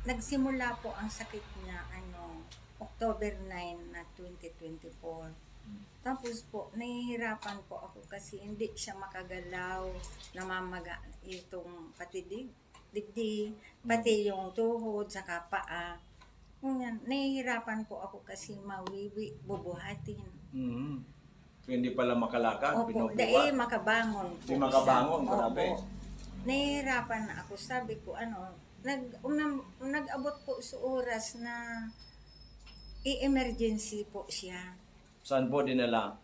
nagsimula po ang sakit niya, October 9 na 2024. Tapos po, nahihirapan po ako kasi hindi siya makagalaw, namamaga itong digdig, pati yung tuhod, saka paa. Ganyan, nahihirapan po ako kasi mawiwi, bubuhatin. So, hindi pala makalakad, Opo, binubuhat. makabangon po. Hindi makabangon, siya. grabe. Opo. Nahihirapan na ako. Sabi ko, nag-abot po sa oras na i-emergency po siya. Saan po dinala?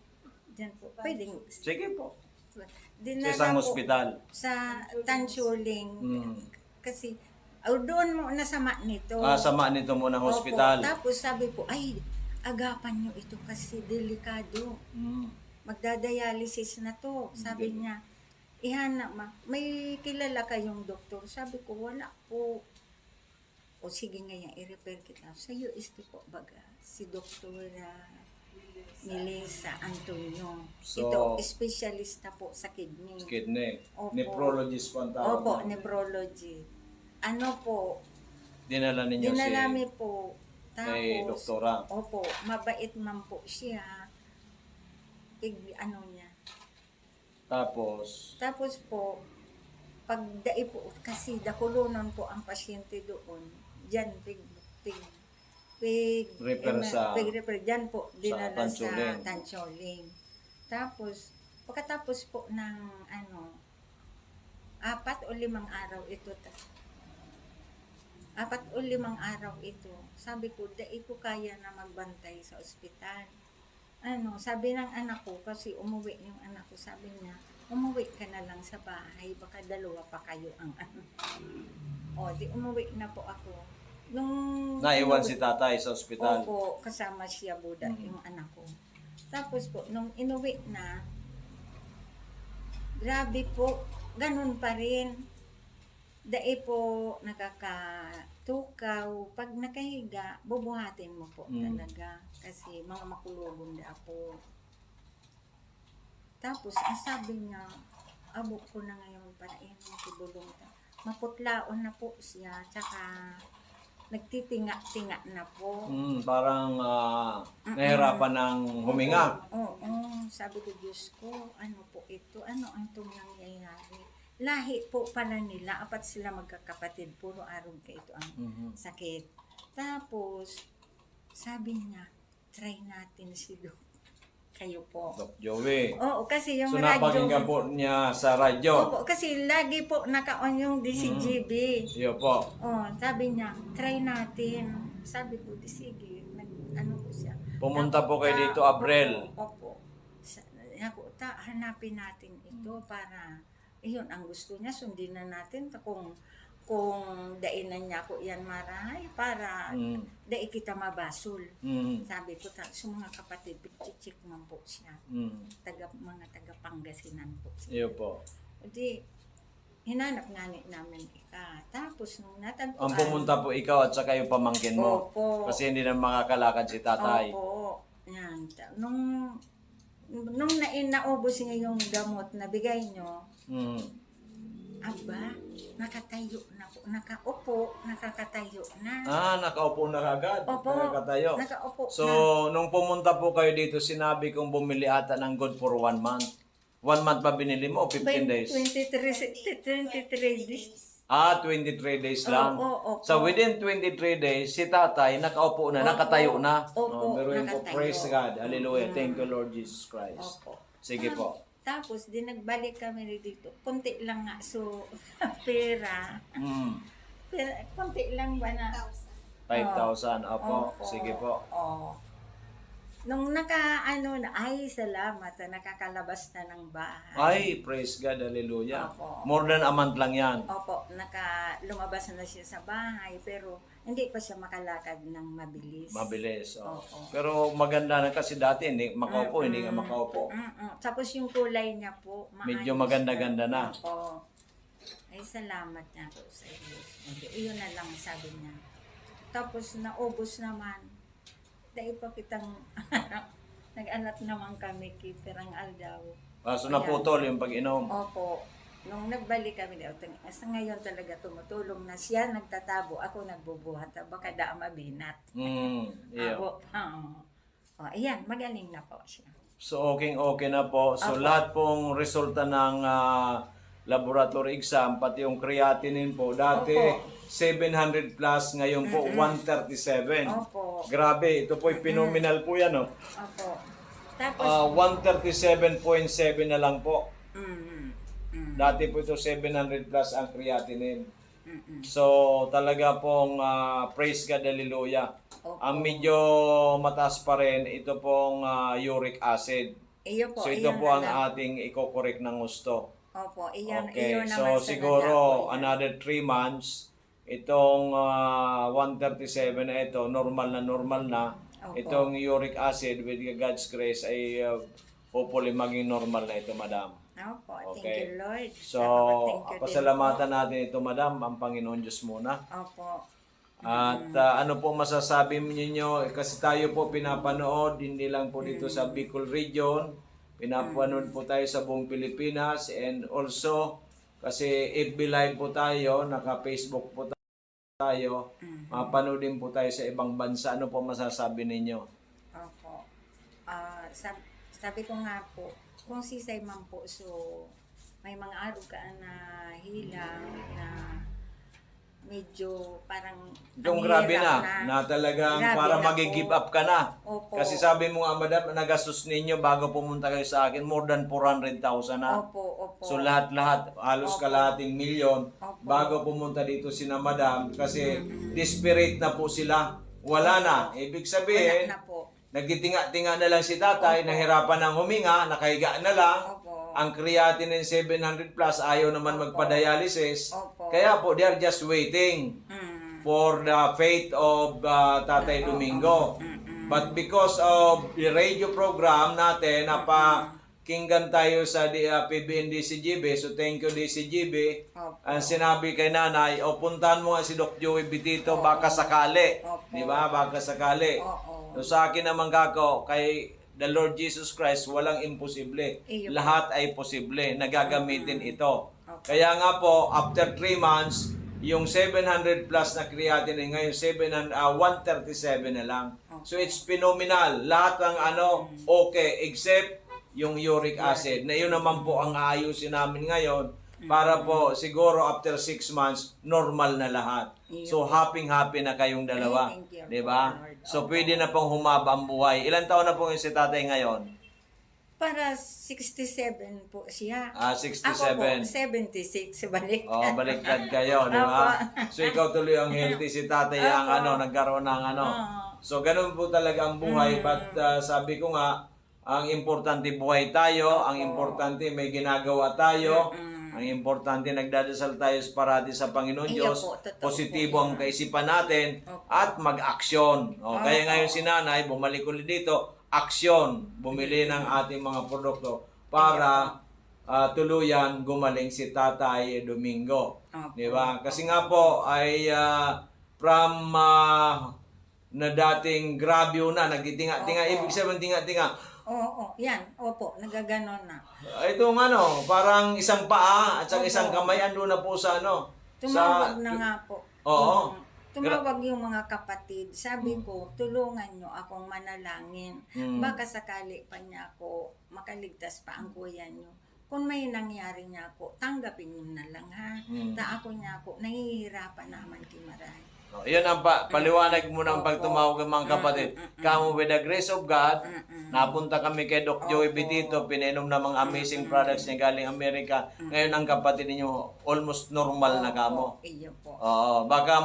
Diyan po, pwedeng. Sige po. Sa Dinala isang po ospital. sa Tansuling. Kasi, doon mo nasama nito. Sama nito mo ng Opo. hospital. Tapos sabi po, ay, agapan nyo ito kasi delikado. Magdadialysis na to. Sabi niya, ihanap may kilala kayong doktor? Sabi ko, wala po. O sige ngayon, i-refer kita. Sa UST po baga, si Dr. Melissa Antonio. So, Ito, specialista po sa kidney. Kidney. Opo. Nephrologist po ang tawag. Opo, nephrology. Dinala ninyo dinalami po. kay Tapos, doktora. opo, mabait man po siya. Niya. Tapos, Tapos po, pagdai po, kasi dakulunon po ang pasyente doon. Diyan, refer dyan po, dinala Tansuling. sa Tansuling. Tapos, pagkatapos po ng 4 o 5 araw ito, 4 o 5 araw ito, sabi ko, dai ko kaya na magbantay sa ospital. Sabi ng anak ko, kasi umuwi yung anak ko, sabi niya, umuwi ka na lang sa bahay, baka dalawa pa kayo ang di umuwi na po ako. naiwan si tatay sa ospital. Opo, kasama siya Buda, yung anak ko. Tapos po, nung inuwi na, grabe po, ganun pa rin. Dai po nakakatukaw. Pag nakahiga, bubuhatin mo po talaga. Kasi mga makulubong na po. Tapos, ang sabi niya, abok ko na ngayon para kibulong. Maputlaon na po siya, tsaka nagtitinga-tinga na po. Parang nahirapan ng huminga. Oo, sabi ko, Diyos ko, ano po ito? Ano ang itong nangyayari? Lahi po pala nila, 4 sila magkakapatid, puro arog ka ito ang sakit. Tapos, sabi niya, try natin si Doc. Kayo po. Doc Joey. Oo, kasi yung So, radyo. napakinggan po niya sa radyo. Oo, kasi lagi po naka-on yung DCGB. Iyo po. Sabi niya, try natin. Sabi ko, sige, ano ko siya. Pumunta po kayo dito, Abril. Opo. Hanapin natin ito para, yun, ang gusto niya, sundin na natin kung dainan niya ko yan marahay para dai kita mabasol. Sabi ko, sa mga kapatid, pagchichik man po siya. Mga taga Pangasinan po siya. Iyo po. Di, hinanap nga namin Tapos nung natagpuan. Ang pumunta po ikaw at saka yung pamangkin mo. Opo. Kasi hindi na makakalakad si tatay. Opo. Yan. Nung naubos niya yung gamot na bigay nyo, aba, nakatayo na po. Nakakatayo na. Nakaupo na kagad. Opo. Nakatayo. Nakaupo So, na. nung pumunta po kayo dito, sinabi kong bumili ata ng good for 1 month. 1 month ba binili mo o 15 days? 23 days. 23 days lang. Opo. So, within 23 days, si tatay nakaupo na, nakatayo na. Opo, Pero po, nakatayo. praise God. Hallelujah. Thank you, Lord Jesus Christ. Opo. Sige po. Tapos, nagbalik kami dito. Konti lang nga. So, pera. Konti lang ba na? 5,000. Opo. Sige po. Nung ay, salamat. Nakakalabas na ng bahay. Ay, praise God. Hallelujah. Opo. More than a month lang yan. Opo, lumabas na siya sa bahay. Pero, hindi pa siya makalakad ng mabilis. Mabilis. Opo. Pero maganda na kasi dati, hindi makaupo, hindi nga makaupo. Tapos yung kulay niya po, Medyo maayos maganda-ganda na. Opo. Ay, salamat niya po sa Diyos. Iyon na lang sabi niya. Tapos naubos naman. Dahil pa kitang nag-alat naman kami kay Perang Aldaw. So naputol yung pag-inom. Opo. nung nagbalik kami dito, sa ngayon talaga tumutulong na siya, nagtatabo, ako nagbubuhat, baka da mabinat. Yeah. Ayan, magaling na po siya. So, okay na po. So, Opo. lahat pong resulta ng laboratory exam, pati yung creatinine po, dati Opo. 700 plus, ngayon po 137. Opo. Grabe, ito po phenomenal po yan, no? Opo. Tapos, 137.7 na lang po. mm, Dati po ito 700 plus ang creatinine. mm. So, talaga pong praise God, hallelujah. Opo. Ang medyo mataas pa rin, ito pong uric acid. Iyo po, So, ito iyon po na ang lang. ating i-correct ng gusto. Opo, iyon, Okay, iyon so naman sa siguro nagawa yan. another 3 months, itong 137 na ito, normal na. Opo. Itong uric acid with God's grace ay hopefully maging normal na ito, madam. Opo, Okay. thank you, Lord. So, Thank you din pasalamatan natin ito, madam, ang Panginoon Diyos muna. po. Opo. At ano po masasabi niyo kasi tayo po pinapanood, hindi lang po dito sa Bicol region, pinapanood po tayo sa buong Pilipinas, and also kasi FB Live po tayo, naka-Facebook po tayo, mapanood din po tayo sa ibang bansa. Ano po masasabi ninyo? Opo. Sabi ko nga po, kung sisay man po, so may mga araw ka na hilang na medyo parang Yung ang grabe hirap na talagang Grabe para na magi-give po. up ka na. Opo. Kasi sabi mo nga, madam, nagastos ninyo bago pumunta kayo sa akin, more than 400,000 na. Opo. So lahat-lahat, halos Opo. kalahating milyon Opo. bago pumunta dito sina madam kasi desperate na po sila. Wala na. Ibig Wala sabihin, na po. nagtitinga-tinga na lang si tatay, nahirapan ng huminga, nakahiga na lang. Opo. Ang creatinine 700 plus, ayaw naman Opo. magpa-dialysis. Opo. Kaya po, they are just waiting for the fate of Tatay Domingo. But because of the radio program natin, napakinggan tayo sa PBN DCGB, so thank you DCGB. Opo. Ang sinabi kay nanay, o puntahan mo nga si Doc Joey Bitito, baka sakali. Opo. Di ba? Baka sakali. Oo. So sa akin naman kako, kay the Lord Jesus Christ, walang imposible. Iyo. Lahat ay posible. Nagagamitin ito. Okay. Kaya nga po, after 3 months, yung 700 plus na creatinine ngayon, 137 na lang. So it's phenomenal. Lahat ng okay, except yung uric acid. Na yun naman po ang aayusin namin ngayon para po siguro after 6 months, normal na lahat. So happy na kayong dalawa. Ay, thank you, Di ba? Lord. So pwede na pong humaba ang buhay. Ilan taon na po yung si tatay ngayon? Para 67 po siya. 67. Ako po, 76. Balik. Oh, baliktad kayo, di ba? So ikaw tuloy ang healthy, si tatay ang nagkaroon ng So ganun po talaga ang buhay, but sabi ko nga, ang importante buhay tayo, ang importante may ginagawa tayo, ang importante nagdadasal tayo parati sa Panginoon Iyo Diyos, po, totoo positibo po ang kaisipan natin, at mag-aksyon. Kaya ngayon si nanay, bumalik ulit dito, aksyon, bumili ng ating mga produkto para tuluyan gumaling si Tatay Domingo. Di ba? Kasi nga po ay from na dating grabyo na, nagtitinga-tinga, ibig sabihin tinga-tinga. Oo, yan. Opo, nagaganon na. Itong parang isang paa at saka Opo. isang kamay, ando na po sa Tumawag na nga po. Oo. Tumawag yung mga kapatid. Sabi ko, tulungan nyo akong manalangin. Baka sakali pa niya ako makaligtas pa ang kuya nyo. Kung may nangyari niya ako, tanggapin nyo na lang ha. Ta ako niya ako, nahihirapan naman kimaray. Yan ang paliwanag mo ng pagtumawag ng mga kapatid. Kamo with the grace of God, napunta kami kay Doc Joey Bitito, pinainom na mga amazing products niya galing Amerika. Ngayon ang kapatid ninyo, almost normal na kamo. Iyo po. Oo, baka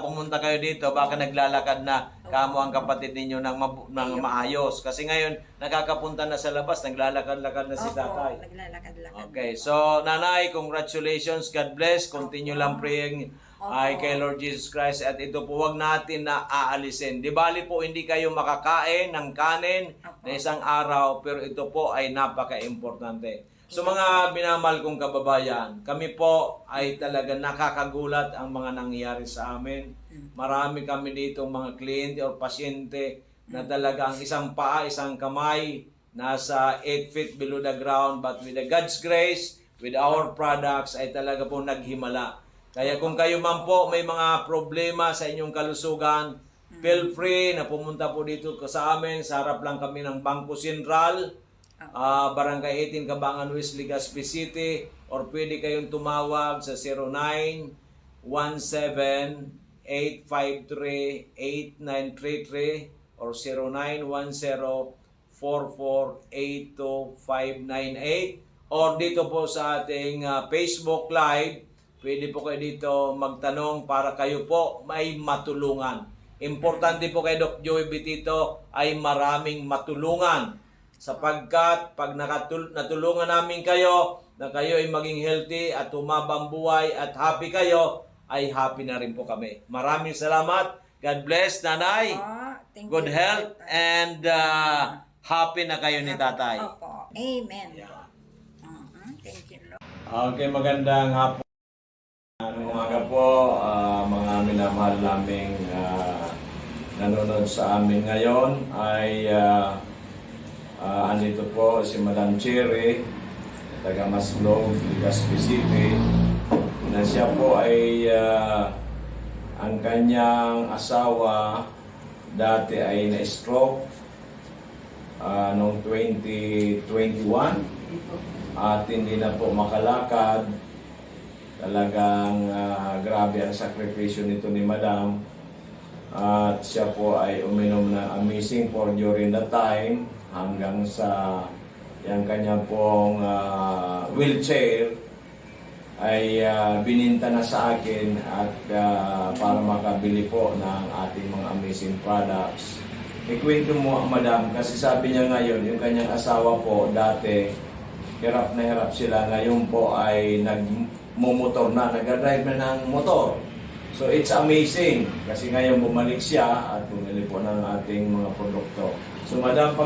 pumunta kayo dito, baka naglalakad na kamo ang kapatid ninyo ng maayos. Kasi ngayon, nakakapunta na sa labas, naglalakad-lakad na si tatay. Naglalakad-lakad. Okay, so nanay, congratulations, God bless, continue lang praying ay kay Lord Jesus Christ, at ito po wag natin na aalisin. Di bali po hindi kayo makakain ng kanin na isang araw, pero ito po ay napaka-importante. So mga binamahal kong kababayan, kami po ay talaga nakakagulat ang mga nangyayari sa amin. Marami kami dito mga kliyente o pasyente na talaga ang isang paa, isang kamay, nasa 8 feet below the ground, but with the God's grace, with our products ay talaga po naghimala. Kaya kung kayo man po may mga problema sa inyong kalusugan, feel free na pumunta po dito sa amin. Sa harap lang kami ng Bangko Sentral, Barangay 18, Cabangan West, Legazpi City, or pwede kayong tumawag sa 0917-853-8933 or 0910-4482-598 or dito po sa ating Facebook Live. Pwede po kayo dito magtanong para kayo po may matulungan. Importante po kay Doc Joey Betito ay maraming matulungan. Sapagkat pag natulungan namin kayo, na kayo ay maging healthy at tumabang buhay at happy kayo, ay happy na rin po kami. Maraming salamat. God bless, Nanay. Thank Good you. health and happy na kayo ni Tatay. Opo. Amen. Yeah. Thank you, Lord. Okay, magandang hapon. Umaga po, mga minamahal naming nanonood sa amin ngayon ay andito po si Madam Cherry, taga Maslog, Legazpi City, na siya po ay ang kanyang asawa dati ay na-stroke noong 2021 at hindi na po makalakad. Talagang grabe ang sakripisyo nito ni Madam. At siya po ay uminom ng Amazing for during the time hanggang sa yung kanya pong wheelchair ay bininta na sa akin at para makabili po ng ating mga amazing products. Ikwento mo, Madam, kasi sabi niya ngayon, yung kanyang asawa po dati, hirap na hirap sila. Ngayon po ay nagmumotor na, nag-drive na ng motor. So it's amazing kasi ngayon bumalik siya at bumili po ng ating mga produkto. So Madam,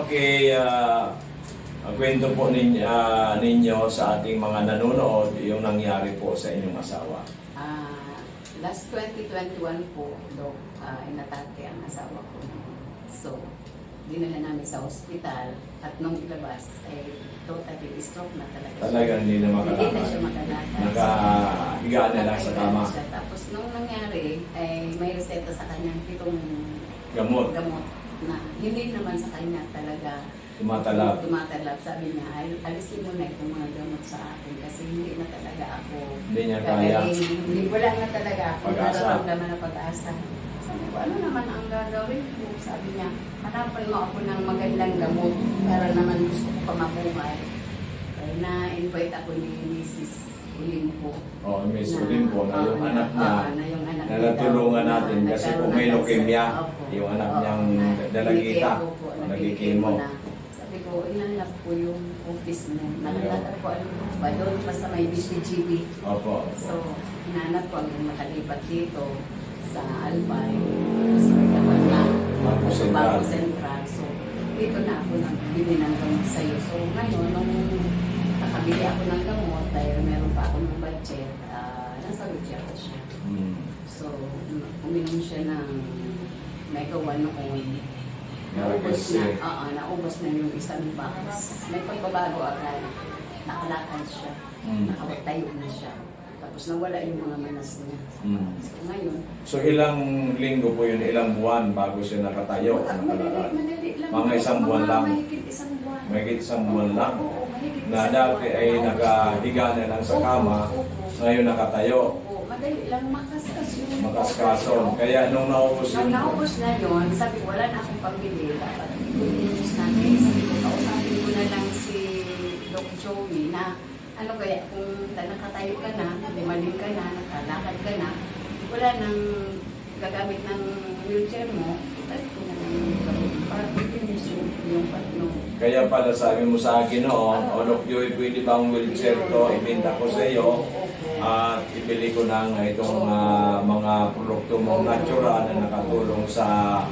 kwento po ninyo sa ating mga nanonood yung nangyari po sa inyong asawa. Last 2021 po, Dok, inatake ang asawa ko. So, dinala namin sa ospital at nung ilabas ay totally stroke na talaga. Talagang hindi na Hindi na makalakad. siya makalakad. Nakahiga na lang sa kama. Siya. Tapos nung nangyari ay may reseta sa kanya pitong Gamot. na hindi naman sa kanya talaga Tumatalab. tumatalab. Sabi niya, ay alisin mo na itong mga gamot sa akin kasi hindi na talaga ako Hindi niya kaya. Hindi, wala na talaga ako Pag-asa. nararamdaman na pag-asa. Sabi ko, ano naman ang gagawin ko? Sabi niya, hanapan mo ako ng magandang gamot para naman gusto ko pa mabuhay. Kaya na-invite ako ni Mrs. Olimpo. Oh, Miss Olimpo, na yung anak niya, na yung anak na niya natulungan daw, natin kasi nagkaroon kung may ng leukemia, cancer. yung anak Opo. niyang Na- dalagita, nagkikemo po, nagkikemo. na. Sabi ko, inanap ko yung office mo. Nakalata ko, ano ba doon pa sa may BCGB. Opo. So, hinanap ko ang makalipat dito sa Albay. Tapos nagkapat na Bangko Sentral. Bangko Sentral. So, dito na ako nagbili ng gamot sa'yo. So, ngayon, nung nakabili ako ng gamot, dahil meron pa ako ng budget, nasa Lucia ko siya. So, uminom siya ng Mega 1 noon. Naubos na, naubos na yung isang box. May pagbabago agad. Nakalakad siya. Nakawatayo na siya. Tapos nawala yung mga manas niya. So, ngayon, So ilang linggo po yun, ilang buwan bago siya nakatayo? nakalakad? madali lang. Mga isang buwan lang. Mahigit isang buwan. Mahigit isang buwan lang. Oo, mahigit Na isang dati buwan. ay nakahiga na lang sa kama, ngayon nakatayo. Oo, madali lang makaskas yun. Makaskaso. Kaya nung naubos Nung yun, naubos na yun, sabi ko, wala na akong pambili. Dapat i-use natin. Sabi ko, kausapin ko na lang si Doc Joey na ano kaya kung nakatayo ka na, limalim ka na, nakalakad ka na, wala nang gagamit ng wheelchair mo, italit ko na lang yung gamit para i-use yung patno. kaya pala sabi mo sa akin noon, o Doc Joey, pwede ba ang wheelchair ko, ibenta ko sa iyo, at ibili ko ng itong mga produkto mong natural na nakatulong sa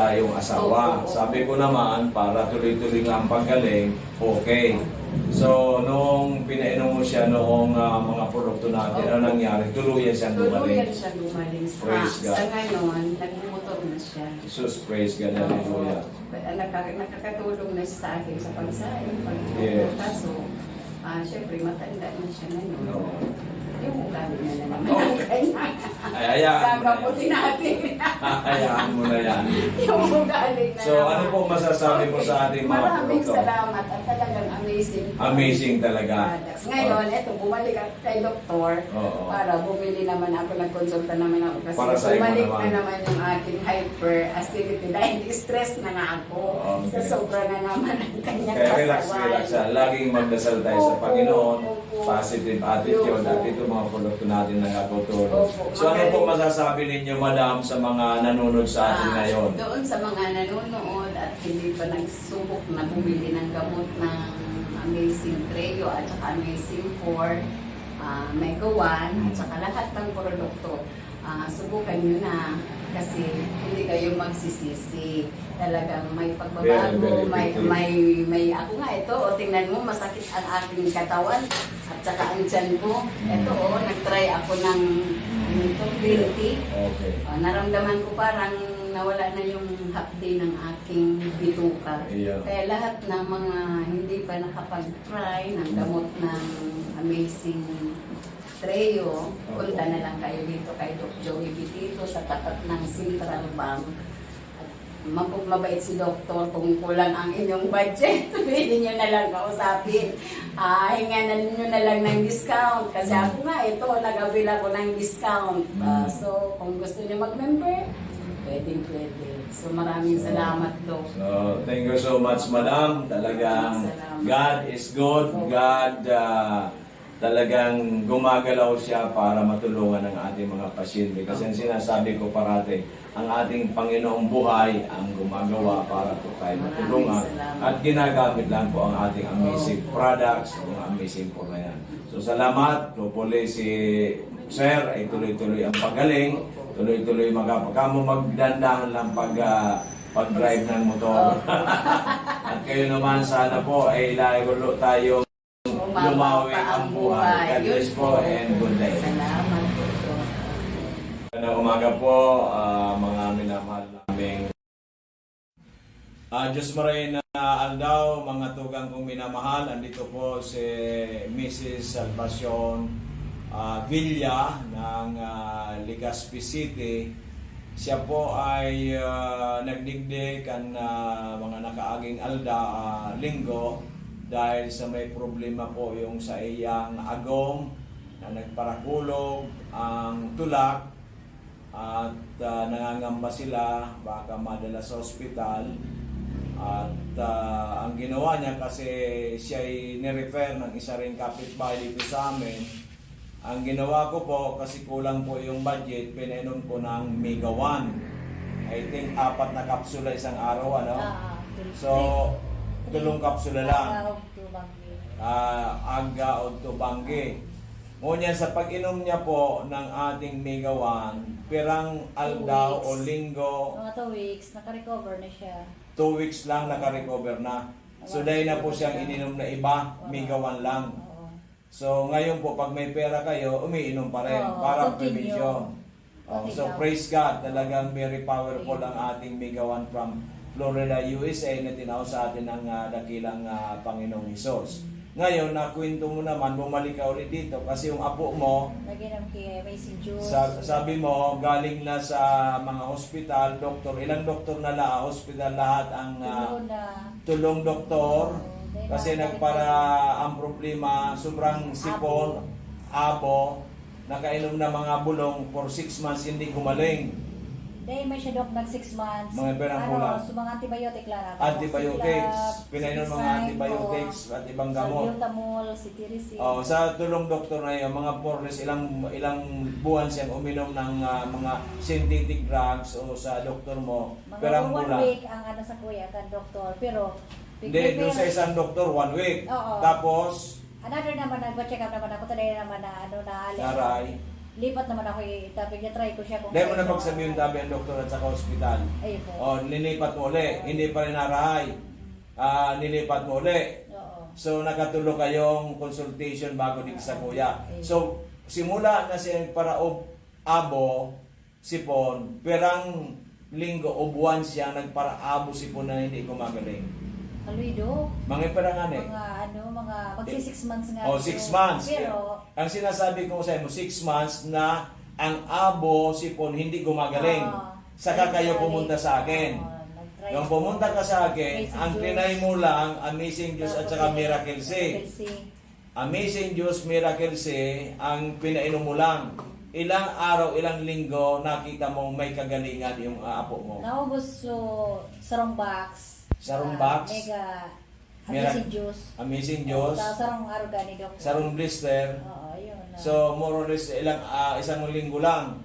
iyong asawa. Sabi ko naman, para tuloy-tuloy nga ang paggaling, okay. So, nung pinainom mo siya noong mga produkto natin, ano nangyari? Tuluyan siyang Tuluyan gumaling. siya gumaling. Praise God. Sa ngayon, nagmumotor na siya. Jesus, praise God, hallelujah. Nakakatulong na siya sa akin sa pagsain, Yes. Kaso, Siyempre, matanda na siya ngayon. Oo. Yung ugali na na naman. Okay. Ay, hayaan mo na Gagaputin yan. natin. Hayaan mo na yan. Yung ugali na So, ano po masasabi mo sa ating mga Maraming produkto? salamat at talagang amazing. Amazing talaga. Products. Ngayon, eto, bumalik ako kay doktor Oo. para bumili naman ako, nagkonsulta naman ako kasi Para sa iyo bumalik naman. na naman yung aking hyperacidity dahil stress na nga ako. Okay. Sa sobra na naman ang kanyang Kaya relax, kasawan. relax siya. Laging magdasal tayo sa Opo, Panginoon. opo. Positive attitude. Opo. At ito mga produkto natin na nakatutulong. Opo. So ano po masasabi ninyo, madam, sa mga nanonood sa atin ngayon? Doon sa mga nanonood at hindi pa nagsubok na bumili ng gamot ng Amazing Trio at saka Amazing 4, Mega 1 at saka lahat ng produkto, subukan nyo na kasi hindi kayo magsisisi. Talagang may pagbabago, Very, very may ako nga ito, o tingnan mo, masakit ang aking katawan at saka ang tiyan ko. Ito nag-try ako ng green tea. Okay. Naramdaman ko parang nawala na yung hapdi ng aking bituka. Iya. Kaya lahat ng mga hindi pa nakapag-try ng gamot ng Amazing Trio, punta na lang kayo dito kay Doc Joey Bitito sa tapat ng Central Bank. At mabait si Doktor kung kulang ang inyong budget. Pwede nyo na lang kausapin. Hinganan nyo na lang ng discount. Kasi ako nga, ito, nag-avail ako ng discount. So, kung gusto nyo mag-member, pwede. So, maraming salamat, Doc. So, thank you so much, madam. Talagang Salamat. God is good. God talagang gumagalaw siya para matulungan ang ating mga pasyente. Kasi ang sinasabi ko parati, ang ating Panginoong buhay ang gumagawa para po tayo matulungan. Maraming salamat. At ginagamit lang po ang ating amazing products, ang amazing po na yan. So salamat. Hopefully si Sir ay tuloy-tuloy ang pagaling. Tuloy-tuloy magkamo magdandahan lang pag-drive ng motor. At kayo naman sana po ay lalo tayong lumawi ang buhay. God bless po and good day. Salamat po. Magandang umaga po, mga minamahal naming Diyos Maray na Aldaw, mga tugang kong minamahal. Andito po si Mrs. Salvacion Villa ng Legazpi City. Siya po ay nagdigdig ang mga nakaaging linggo dahil sa may problema po yung sa iyang agong na nagparakulog ang tulak at nangangamba sila baka madala sa ospital at ang ginawa niya kasi siya ay nirefer ng isa ring kapitbahay dito sa amin. Ang ginawa ko po kasi kulang po yung budget, pinainom ko ng Mega 1. I think 4 na kapsula isang araw, ano? So, 3 kapsula lang. Aga o tubanggi. Ngunyan sa pag-inom niya po ng ating Mega 1, pirang aldaw o linggo, Mga 2 weeks, naka-recover na siya. 2 weeks lang naka-recover na. So dahil na po siyang ininom na iba, Mega 1 lang. Oo. So ngayon po pag may pera kayo, umiinom pa rin Oo, para continue. prevention. So praise God, talagang very powerful ang ating Mega 1 from Florida, USA na tinaw sa atin ng dakilang Panginoong Hesus. Ngayon, nakwento mo naman, bumalik ka ulit dito kasi yung apo mo, Lagyan ng kay Amazing Juice. sabi mo, galing na sa mga hospital, doktor, ilang doktor na hospital lahat ang Tulong na. tulong doktor. Oo, Kasi dahil nagpara ang problema, sobrang sipon, abo, nakainom na mga bulong for 6 months hindi gumaling. Dahil may siya dok nag 6 months. Mga perang kulang. So mga antibiotic lang. Antibiotics, pinainom mga antibiotics at ibang gamot. Salbutamol, cetirizine. Oh, sa tulong doktor na yun, mga porles, ilang buwan siyang uminom ng mga synthetic drugs o sa doktor mo, Mga perang 1 kulang. week ang ano sa kuya kan doktor. Pero Hindi, doon sa isang doktor, 1 week. Oo. Tapos, another naman, nag-check up naman ako. Today naman na ano na naray. Lipat naman ako itapig niya. Try ko siya kung Dahil mo na kaya- pagsabihin tabi ang doktor at saka hospital. Ayun po. O, nilipat mo uli. Hindi pa rin narahay. Nilipat mo uli. Oo. So, nakatulo kayong consultation bago dito sa kuya. So, simula na siya para abo, sipon, perang linggo o buwan siya nagpara abo sipon na hindi gumagaling. Kaluido. Mga iparangani. Mga magsi 6 months nga. Oh, 6 months. Pero, Ang sinasabi ko sa inyo, 6 months na ang abo, sipon, hindi gumagaling. Saka kayo pumunta sa akin. nag-try Yung ako. pumunta ka sa akin, Amazing ang Juice. trinay mo lang, Amazing Juice at saka Miracle C. Amazing Juice, Miracle C, ang pinainom mo lang. Ilang araw, ilang linggo, nakita mong may kagalingan yung apo mo. Naubos so sarong box. Sarong box? Mega Mira- Amazing Juice. Amazing Juice, Sarong organic ako. sarong blister. Oo, yun. So, more or less, isang linggo lang.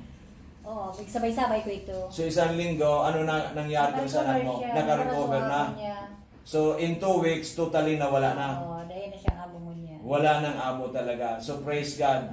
Oo, sabay-sabay ko ito. So, isang linggo, ano na nangyari doon sa anak mo? siya. Naka-recover na. Niya. So, in 2 weeks, totally nawala na. Oo, dahil na siyang abo mo niya. Wala nang abo talaga. So, praise God.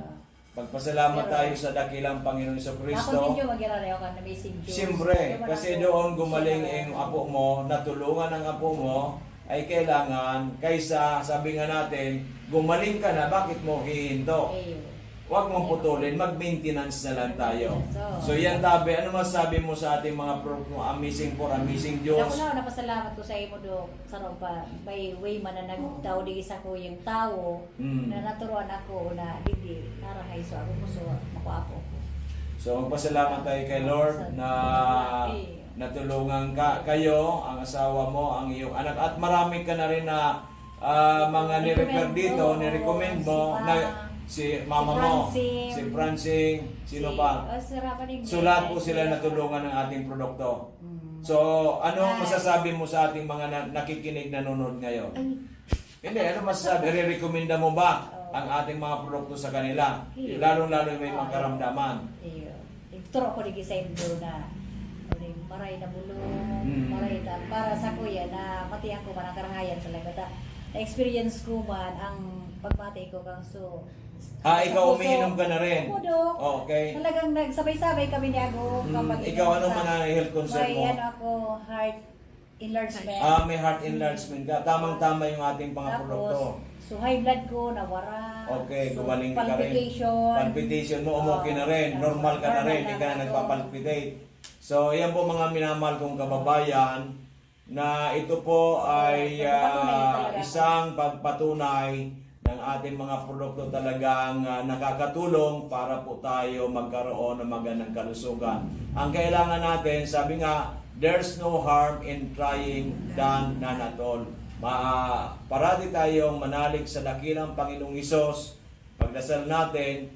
Pagpasalamat tayo sa dakilang Panginoon sa Ako Kristo. din mag-irari ako na Amazing Juice. Siyempre, Diba kasi ako, doon gumaling siya ang na- apo mo, natulungan ang apo mo, ay kailangan, kaysa sabi nga natin, gumaling ka na, bakit mo hihinto? Ayun. Huwag mong putulin, mag-maintenance na lang tayo. So So, yan tabi, ano masabi mo sa ating mga amazing for amazing Diyos? Ako na, napasalamat ko sa imo do sarong pa by way man na nagtaw di sa ko yung tao Mm. na naturuan ako na didi narahay so ako puso makuapo ko. So magpasalamat tayo kay Lord na natulungan kayo, ang asawa mo, ang iyong anak, at marami ka na rin na mga nirefer dito, nirecommend mo, na si mama mo, si Francine, sino pa? So lahat po sila natulungan ng ating produkto. So ano masasabi mo sa ating mga nakikinig, nanonood ngayon? Hindi, ano masasabi? Re-recommenda mo ba ang ating mga produkto sa kanila? Lalo-lalo may mga karamdaman. Turo ko di sa indo na maray na bulong, maray na para sa kuya na matiyan ko man ang karahayan talaga. Na-experience ko man ang pagmati ko kang so. Ikaw umiinom ka na rin? Ako, Dok. Okay. Talagang nagsabay-sabay kami ni Ago. Ikaw ano man ang health concern mo? May ano ako, heart enlargement. May heart enlargement ka. Tamang-tama yung ating mga produkto. So high blood ko, nawara. Okay, So, gumaling ka rin. palpitation. Palpitation mo, okay na rin. Normal ka na rin, hindi ka na ako. nagpapalpitate. So, yan po mga minamahal kong kababayan na ito po ay isang pagpatunay ng ating mga produkto talagang nakakatulong para po tayo magkaroon ng magandang kalusugan. Ang kailangan natin, sabi nga, there's no harm in trying than none at all. Parati tayong manalig sa dakilang Panginoong Hesus. Pagdasal natin,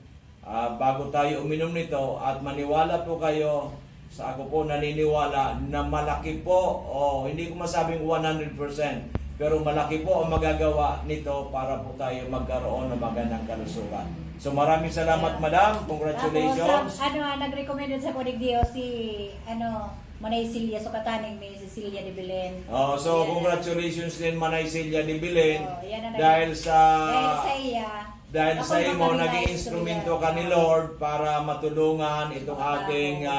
bago tayo uminom nito, at maniwala po kayo, sa ako po naniniwala na malaki po, hindi ko masabing 100%, pero malaki po ang magagawa nito para po tayo magkaroon ng magandang kalusugan. So maraming salamat, Madam. Congratulations. Tapos, nag-recommend sa Kodig Dios si, Manay Silya, so kataning may si Silya de Belen. So Yan. congratulations din, Manay Silya de Belen, Yan ang dahil sa dahil sa iya. iyo mo naging instrumento ka ni Lord para matulungan itong ating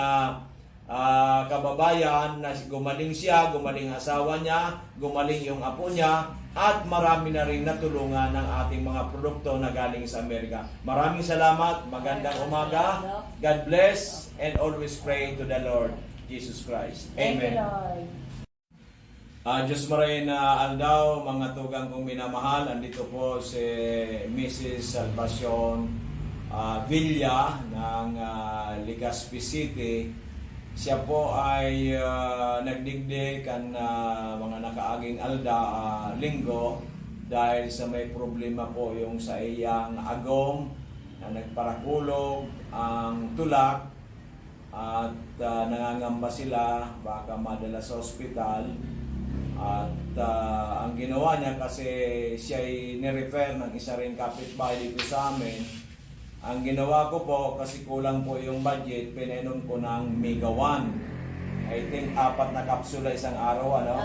kababayan na gumaling siya, gumaling asawa niya, gumaling yung apo niya, at marami na rin natulungan ng ating mga produkto na galing sa Amerika. Maraming salamat, magandang umaga, God bless, and always pray to the Lord Jesus Christ. Thank you, Amen. Lord. Diyos maray na aldaw, mga tugang kong minamahal, andito po si Mrs. Salvacion Villa ng Legazpi City. Siya po ay nagdigdig kan mga nakaaging linggo dahil sa may problema po yung sa iyang agom na nagparakulog ang tulak at nangangamba sila baka madala sa ospital. At ang ginawa niya, kasi siya ay nirefer ng isa rin kapitbahay dito sa amin, ang ginawa ko po, kasi kulang po yung budget, pinainom ko ng Mega 1. I think 4 na kapsula isang araw, ano?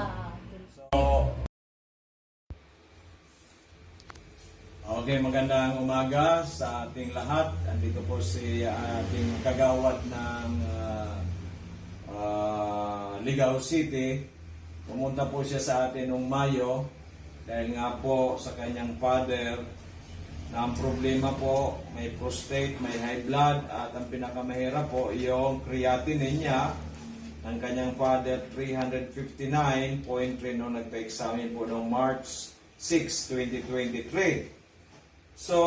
So, okay, magandang umaga sa ating lahat. Andito po si ating kagawad ng Ligao City. Pumunta po siya sa atin noong Mayo dahil nga po sa kanyang father na ang problema po, may prostate, may high blood, at ang pinakamahirap po yung creatinine niya ng kanyang father 359.3 nung nagpa-examine po noong March 6, 2023. So,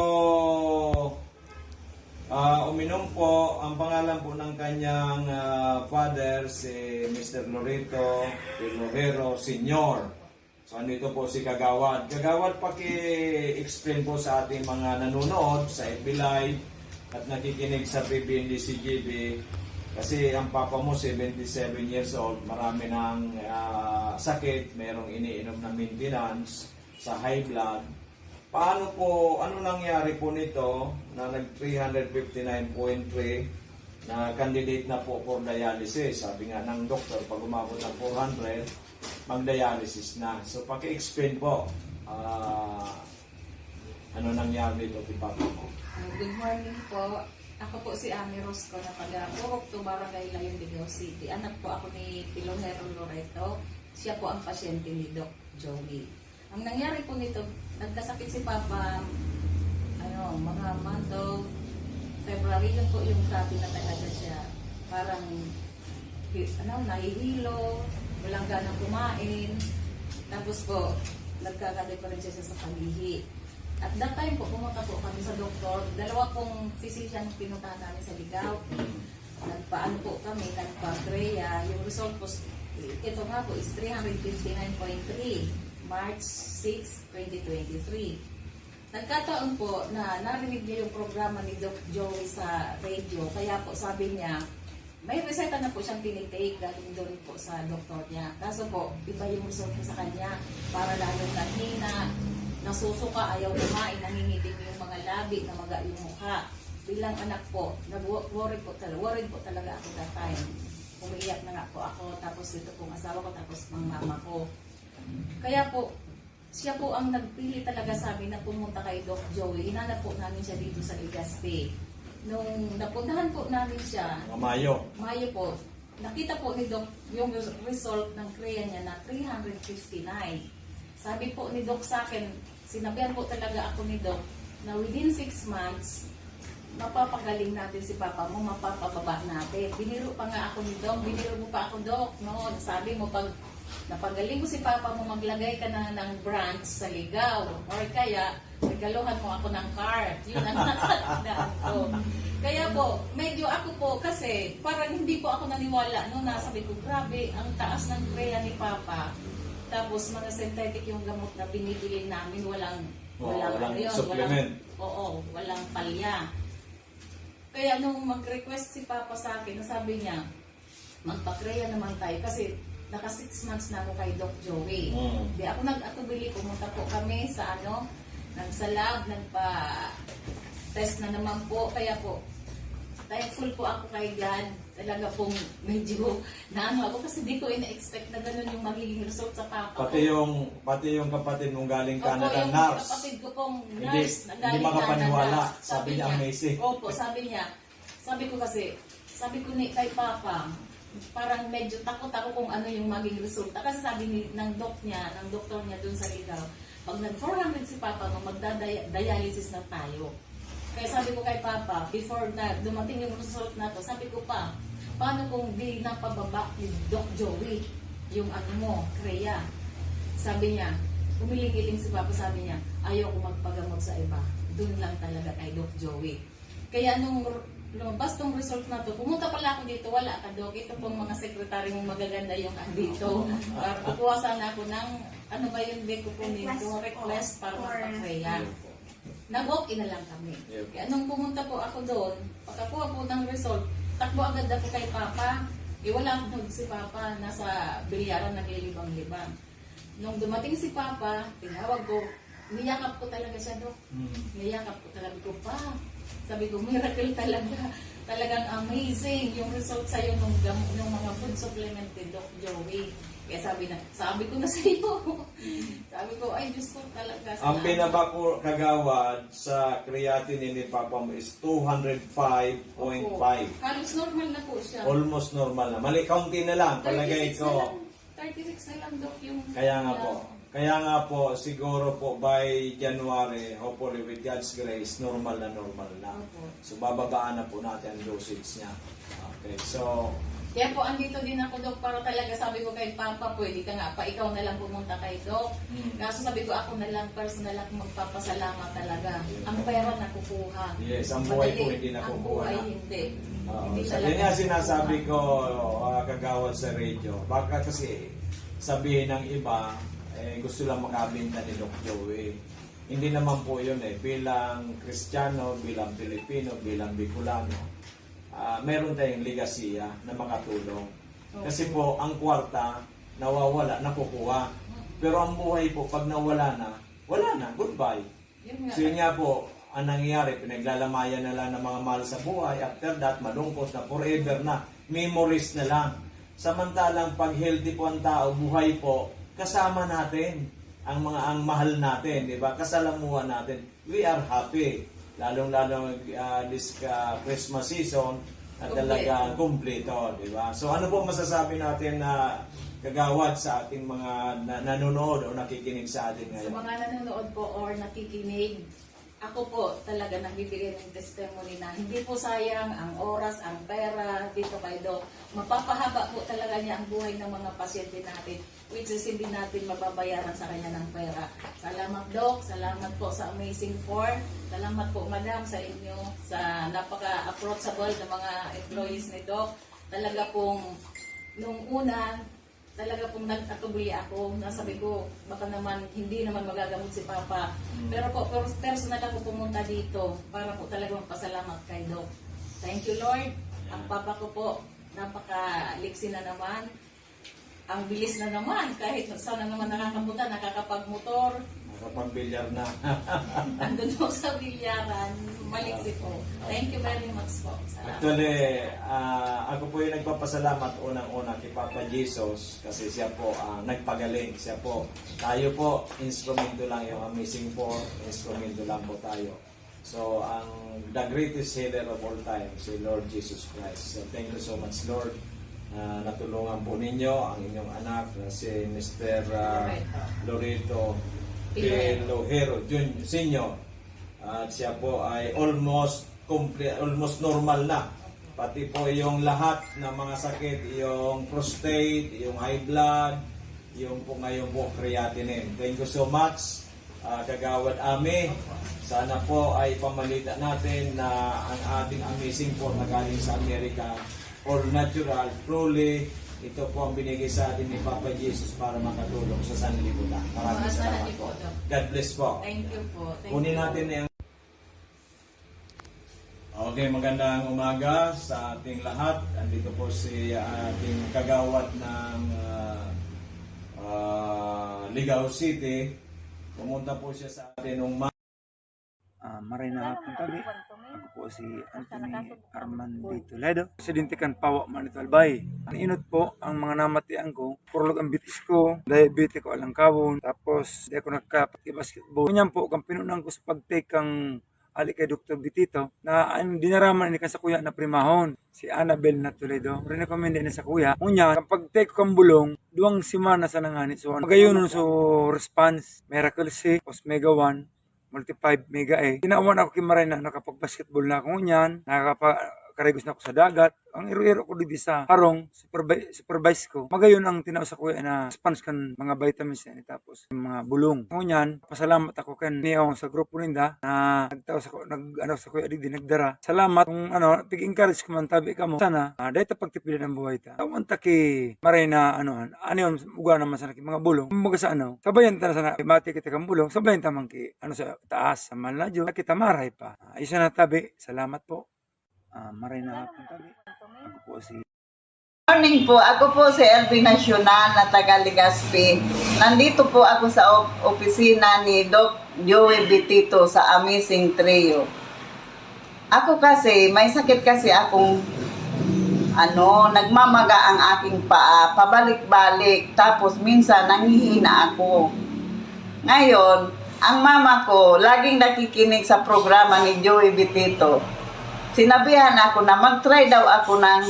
uminom po, ang pangalan po ng kanyang father si Mr. Loreto Pilovero Sr. So, andito po si Kagawad. Kagawad, paki-explain po sa ating mga nanonood sa FB Live at nakikinig sa PBND-CGB. Kasi ang papa mo, 77 years old, marami ng sakit, merong iniinom na maintenance sa high blood. Paano po, ano nangyari po nito na nag 359.3 na candidate na po for dialysis? Sabi nga ng doktor, pag umabot ng 400, mag-dialysis na. So, paki-explain po, ano nangyari dito kay papa mo? Good morning po. Ako po si Ami Rosco na taga Purok to Barangay Layon, Digao City. Anak po ako ni Pilonero Loreto. Siya po ang pasyente ni Doc Joey. Ang nangyari po nito, nagkasakit si Papa mga month of February. Yun po yung grabe na talaga siya. Parang nahihilo, walang ganang kumain. Tapos po, nagkakaday pa rin siya sa palihi. At that time po, pumunta po kami sa doktor. Dalawa pong physician pinuntahan namin sa Ligao. Nagpaano po kami, nagpa-Greya. Yung result po, ito nga po is 359.3, March 6, 2023. Nagkataon po na narinig niya yung programa ni Doc Joey sa radio. Kaya po sabi niya, may reseta na po siyang pinitake galing doon po sa doktor niya. Kaso po, iba yung result niya sa kanya. Para lalong nanghina, nasusuka, ayaw kumain, nangingitim yung mga labi, namaga yung mukha. Bilang anak po, nag-worry po talaga ako that time. Umiiyak na nga po ako, tapos ito pong asawa ko, tapos mga mama ko. Kaya po, siya po ang nagpili talaga sa amin na pumunta kay Doc Joey. Hinanap po namin siya dito sa Legazpi. Nung napuntahan po namin siya, Mayo po, nakita po ni Doc yung result ng Crea niya na 359. Sabi po ni Doc sa akin, sinabihan po talaga ako ni Doc na within 6 months, mapapagaling natin si Papa mo, mapapababa natin. Biniro pa nga ako ni Doc, biniro mo pa ako, Doc, no? Sabi mo, pag napagaling mo si Papa mo, maglagay ka na ng branch sa Ligao. Or kaya, regaluhan mo ako ng card. Yun ang natatandaan ko. Kaya po, medyo ako po, kasi parang hindi po ako naniwala. No, nasabi ko, grabe, ang taas ng Crea ni Papa. Tapos mga synthetic yung gamot na binibili namin, walang supplement. Walang palya. Kaya nung mag-request si Papa sa akin, sabi niya, magpa-Crea naman tayo kasi naka 6 months na ako kay Doc Joey. Di ako nag-atubili, pumunta po kami sa nagsalab, nagpa-test na naman po. Kaya po, thankful po ako kay God. Talaga pong medyo ako kasi di ko ina-expect na ganun yung magiging result sa papa ko. Pati yung kapatid mong galing Canada, yung nurse. kapatid ko pong Hindi nurse na galing makapaniwala. Canada. Sabi niya, amazing. Opo, sabi ko ni kay Papa, parang medyo takot ako kung ano yung maging resulta. Kasi sabi ng doktor niya dun sa Ligao, pag nag-400 si Papa mo, magda-dialysis na tayo. Kaya sabi ko kay Papa, before na dumating yung result na to, sabi ko pa, paano kung di napababa ni Doc Joey yung Crea? Sabi niya, umiling-iling si Papa, sabi niya, ayaw ko magpagamot sa iba. Doon lang talaga kay Doc Joey. Kaya nung lumabas tong result na to, pumunta pala ako dito, wala ka Doc. Ito pong mga sekretary mong magaganda yung andito. Para kukuha sana ako ng, request para magpa-Crea. Nag-walk-in na lang kami. Kaya nung pumunta po ako doon, pagkakuha po ng result, takbo agad ako kay Papa. Wala akong si Papa, nasa bilyaran naglilibang-libang. Nung dumating si Papa, tinawag ko, niyakap ko talaga siya, Dok. Niyakap ko talaga ko, Pa. Sabi ko, miracle talaga. Talagang amazing yung result sa'yo nung mga food supplement ni Doc Joey. Kaya sabi ko na sa iyo. Sabi ko, ay Diyos ko talaga. Ang pinabako kagawad sa creatinine ni Papa mo is 205.5. Halos normal na po siya. Almost normal na. Mali, kaunti na lang. Palagay ko. 36 na lang, Dok, yung... Kaya nga po, siguro po by January, hopefully with God's grace, normal na. Opo. So bababaan na po natin ang dosage niya. Okay, so Kaya po andito din ako, Dok, para talaga sabi ko kay Papa, pwede ka nga pa, ikaw na lang pumunta kay Dok. Kaso sabi ko, ako na lang, personal lang magpapasalamat talaga. Ang pera nakukuha. Yes, ang buhay po Madali. hindi Ang nakukuha buhay na. hindi. Oo. Hindi So, talaga yun nga sinasabi nakukuha. ko, kagawad sa radio. Baka kasi sabihin ng iba, gusto lang makabenta ni Doc Joey. Hindi naman po yun bilang Kristiyano, bilang Pilipino, bilang Bicolano. Meron tayong legasiya na makatulong. Kasi po, ang kwarta, nawawala, nakukuha. Pero ang buhay po, pag nawala na, wala na, goodbye. Yun nga. So yun nga po, ang nangyayari, pinaglalamayan na lang ng mga mahal sa buhay. After that, malungkot na, forever na, memories na lang. Samantalang pag healthy po ang tao, buhay po, kasama natin ang mahal natin, di ba? Kasalamuhan natin. We are happy. Lalong-lalo this Christmas season at talaga kumpleto, di ba? So ano po masasabi natin na kagawad sa ating mga nanonood o nakikinig sa atin Sa ngayon? mga nanonood po or nakikinig, ako po talaga nagbibigay ng testimony na hindi po sayang ang oras, ang pera dito kay Doc. Mapapahaba po talaga niya ang buhay ng mga pasyente natin, which is hindi natin mababayaran sa kanya ng pera. Salamat, Doc. Salamat po sa Amazing 4. Salamat po, Madam, sa inyo, sa napaka-approachable na mga employees ni Doc. Talaga pong, nung una, talaga pong nagtatubuli ako, nasabi ko, baka naman, hindi naman magagamot si Papa. Pero po, personal ako pumunta dito para po talaga magpasalamat kay Doc. Thank you, Lord. Ang Papa ko po, napaka-liksi na naman. Ang bilis na naman, kahit sana naman nakakapunta, nakakapag-motor, Nakapag-bilyar na. andun po sa bilyaran, maliksi po. Thank you very much po. Salamat. Actually, ako po yung nagpapasalamat unang-una kay Papa Jesus kasi siya po nagpagaling. Siya po, tayo po, instrumento lang yung Amazing 4, instrumento lang po tayo. So, the greatest healer of all time, si Lord Jesus Christ. So, thank you so much, Lord. Natulungan po ninyo ang inyong anak na si Mr. Loreto Pilohero Senior. At siya po ay almost normal na. Pati po yung lahat ng mga sakit, yung prostate, yung high blood, yung po ngayon po creatinine. Thank you so much, Kagawad Ami. Sana po ay pamalita natin na ang ating Amazing 4 na galing sa Amerika, all natural, truly, ito po ang binigay sa atin ni Papa Jesus para makatulong sa sanlibutan. Maraming salamat po. God bless po. Thank you po. Thank Kunin you. natin yung... Okay, magandang umaga sa ating lahat. Andito po si ating kagawad ng Ligao City. Pumunta po siya sa atin nung Maray na hapon kami. Ako po si Anthony Armando Toledo. Presidente kan Pawa Manito Albay. Ang inot po, ang mga namatian ko, purlog ang bitis ko, diabetes ko alang kawon, tapos di ako nagkapati basketball. Kunyan po, kang pinunan ko sa pag-take kang ali kay Dr. Bitito, na ang dinaraman ni sa kuya na primahon, si Annabel na Toledo. Recommend na sa kuya. Kunyan, kapag take ko kang bulong, 2 semana sa nanganit. So, magayon so response, Miracle 6, Mega 1, multi-5 mega Ginawan ako kimaray na nakapag-basketball na ako niyan, nakakaregos na ako sa dagat. Ang iro-iro ko dito sa harong, supervise ko. Magayon ang tinaw sa kuya na spans kan mga vitamins na tapos mga bulong. Ngunyan, pasalamat ako kan niyo sa grupo ninda na nagtaw sa sa kuya dito nagdara. Salamat kung pig-encourage ko man tabi ka mo. Sana dahil pagtipilan ng buhay ta. Tawan ta ki maray na yung uga naman sa mga bulong. Mga sa sabayan ta na sana mati kita kang bulong, sabayan ta man ki sa taas sa Manladyo. Kita maray pa. Isa na tabi. Salamat po. Maray na hapon tabi. Ako po si Morning po, ako po si LB Nacional na taga Legazpi. Nandito po ako sa opisina ni Doc Joey Bitito sa Amazing Trio. Ako kasi, may sakit kasi akong nagmamaga ang aking paa, pabalik-balik, tapos minsan nanghihina ako. Ngayon, ang mama ko laging nakikinig sa programa ni Joey Bitito. Sinabihan ako na mag-try daw ako ng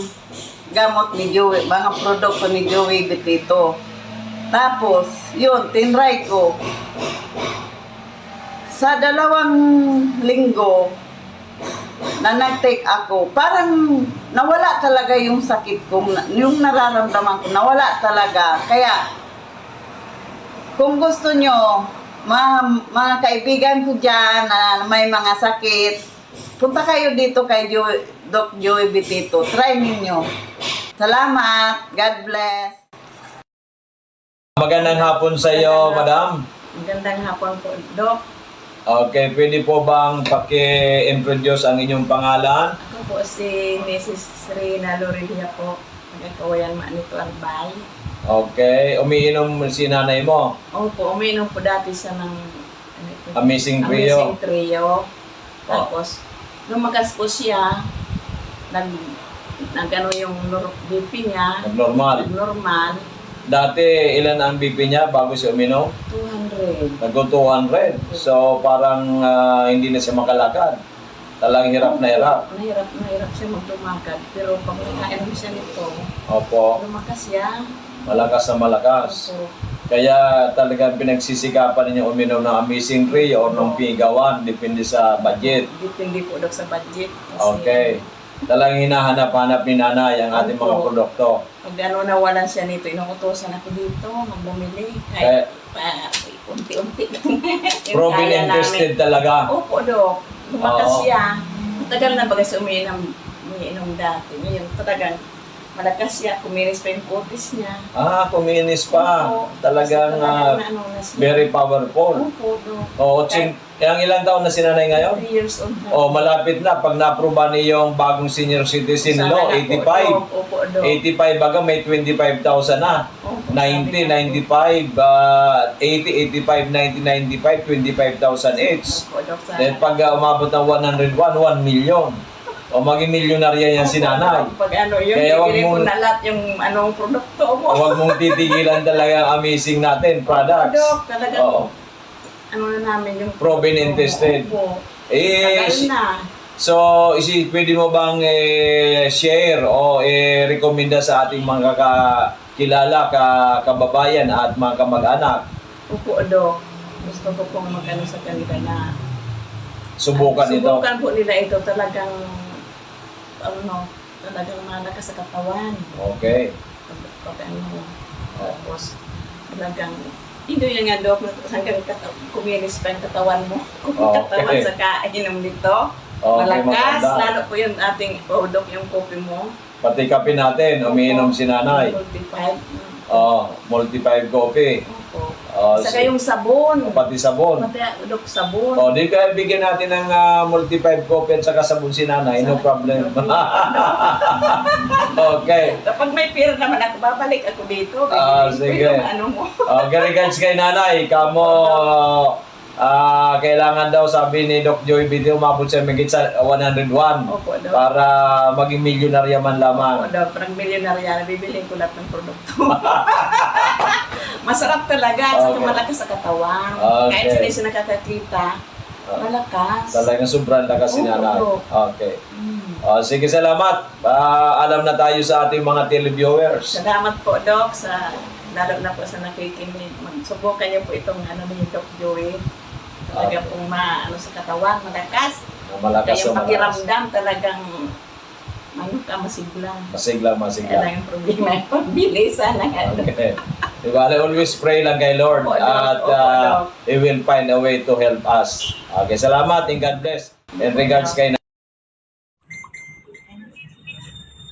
gamot ni Joey, mga produkto ni Joey Bitito. Tapos, yun, tinry ko. Sa 2 linggo, na nag-take ako, parang nawala talaga yung sakit ko, yung nararamdaman ko, nawala talaga. Kaya, kung gusto nyo, mga kaibigan ko dyan na may mga sakit, punta kayo dito kay Doc Joey Bitito. Try ninyo. Salamat. God bless. Magandang hapon sa iyo, madam. Magandang hapon po, Doc. Okay, pwede po bang paki-introduce ang inyong pangalan? Ako po si Mrs. Rina Lorelia po, nagkakawayan Manito Albay. Okay, umiinom si nanay mo. Opo, uminom po dati siya ng Amazing Trio. Amazing Trio. Tapos, lumagas po siya, nag-ano yung BP niya, Normal. normal, Dati, ilan ang BP niya bago siya uminom? 200. Nag-200. So, parang hindi na siya makalakad. Talagang hirap na hirap. Nahirap siya magtumakad. Pero pag nakainom siya nito, Opo, lumakas siya. malakas na malakas. Opo. Kaya talagang pinagsisikapan ninyo uminom ng Amazing Trio o ng Pigawan, depende sa budget. Depende po daw sa budget. Kasi Okay. Talagang hinahanap-hanap ni nanay ang ating mga Opo. produkto. pag nawalan siya nito, inuutosan ako dito, magbumili. Eh, Kahit unti-unti. Yung Proven kaya and namin. tested talaga. Opo, Dok. Lumakas Oo. siya. Matagal na baga siya umiinom dati. Ngayon, talagang malakas siya. Kuminis pa yung kutis niya. Kuminis pa. Opo. Talagang Kasi ano na siya. very powerful. Opo, Dok. Oo, ang ilang taon na si nanay ngayon? 3 years old na. Oh, malapit na pag na-aproba niyong bagong senior citizen Sana law, na po, 85. Dok. Opo, Dok. 85 baga may 25,000 na. Opo, 90, sabi ko. 95, 80, 85, 90, 95, 25,000 each. Opo, Dok. Sana. Then pag umabot ng 101, 1 million. O maging milyonarya yan si nanay. Pag ano, yun, Kaya wag bibili ko mong- na lahat yung anong produkto mo. Huwag mong titigilan talaga ang amazing natin, products. Dok, talagang Oo. ano na namin yung Proven and tested. Opo. Eh, Tagal na. so, pwede mo bang share o rekomenda sa ating mga kakilala, kababayan at mga kamag-anak? Opo, Dok. Gusto ko pong mag-ano sa kanila na Subukan ito. subukan po nila ito talagang talagang malakas sa katawan. Okay. Pag ano, tapos talagang hindi yan nga, Dok, hanggang kuminis pa yung katawan mo. Katawan Okay. sa kainom nito. Okay, Malakas, maganda. lalo po yung ating Dok, yung kopi mo. Pati kape natin, umiinom si nanay. 45. Multi-5 coffee. Opo. Oh, Saka yung sabon. pati sabon. Pati, Dok, sabon. O, di kaya bigyan natin ng multi-5 coffee at saka sabon si nanay, no problem. Okay. Kapag may pera naman ako, babalik ako dito. Sige. Yung ano mo. Okay, regards kay nanay, kamo kailangan daw, sabi ni Doc Joey Bitito, umabot siya magiging sa 101 Opo, Dok. para maging milyonarya man Opo, lamang. Dok. Parang milyonarya, bibiliin ko lahat ng produkto. Masarap talaga, saka Okay. malakas sa katawan. Okay. Kahit sila siya nakakakita, malakas. Talagang sobrang lakas si Opo, nanay. Doc. Okay. Mm. Sige, salamat. Alam na tayo sa ating mga televiewers. Salamat po, Dok, lalo na po sa nakikinig. Subukan niyo po itong ni Doc Joey. Talaga Okay. pong sa katawan, malakas. Malakas Kaya o malakas. pakiramdam talagang masigla. Masigla, Kaya masigla. lang yung problema yung pagbilisan ng ano. Okay. Diba, always pray lang kay Lord Opo, Doc. at Opo, Doc. He will find a way to help us. Okay, salamat and God bless. And regards kay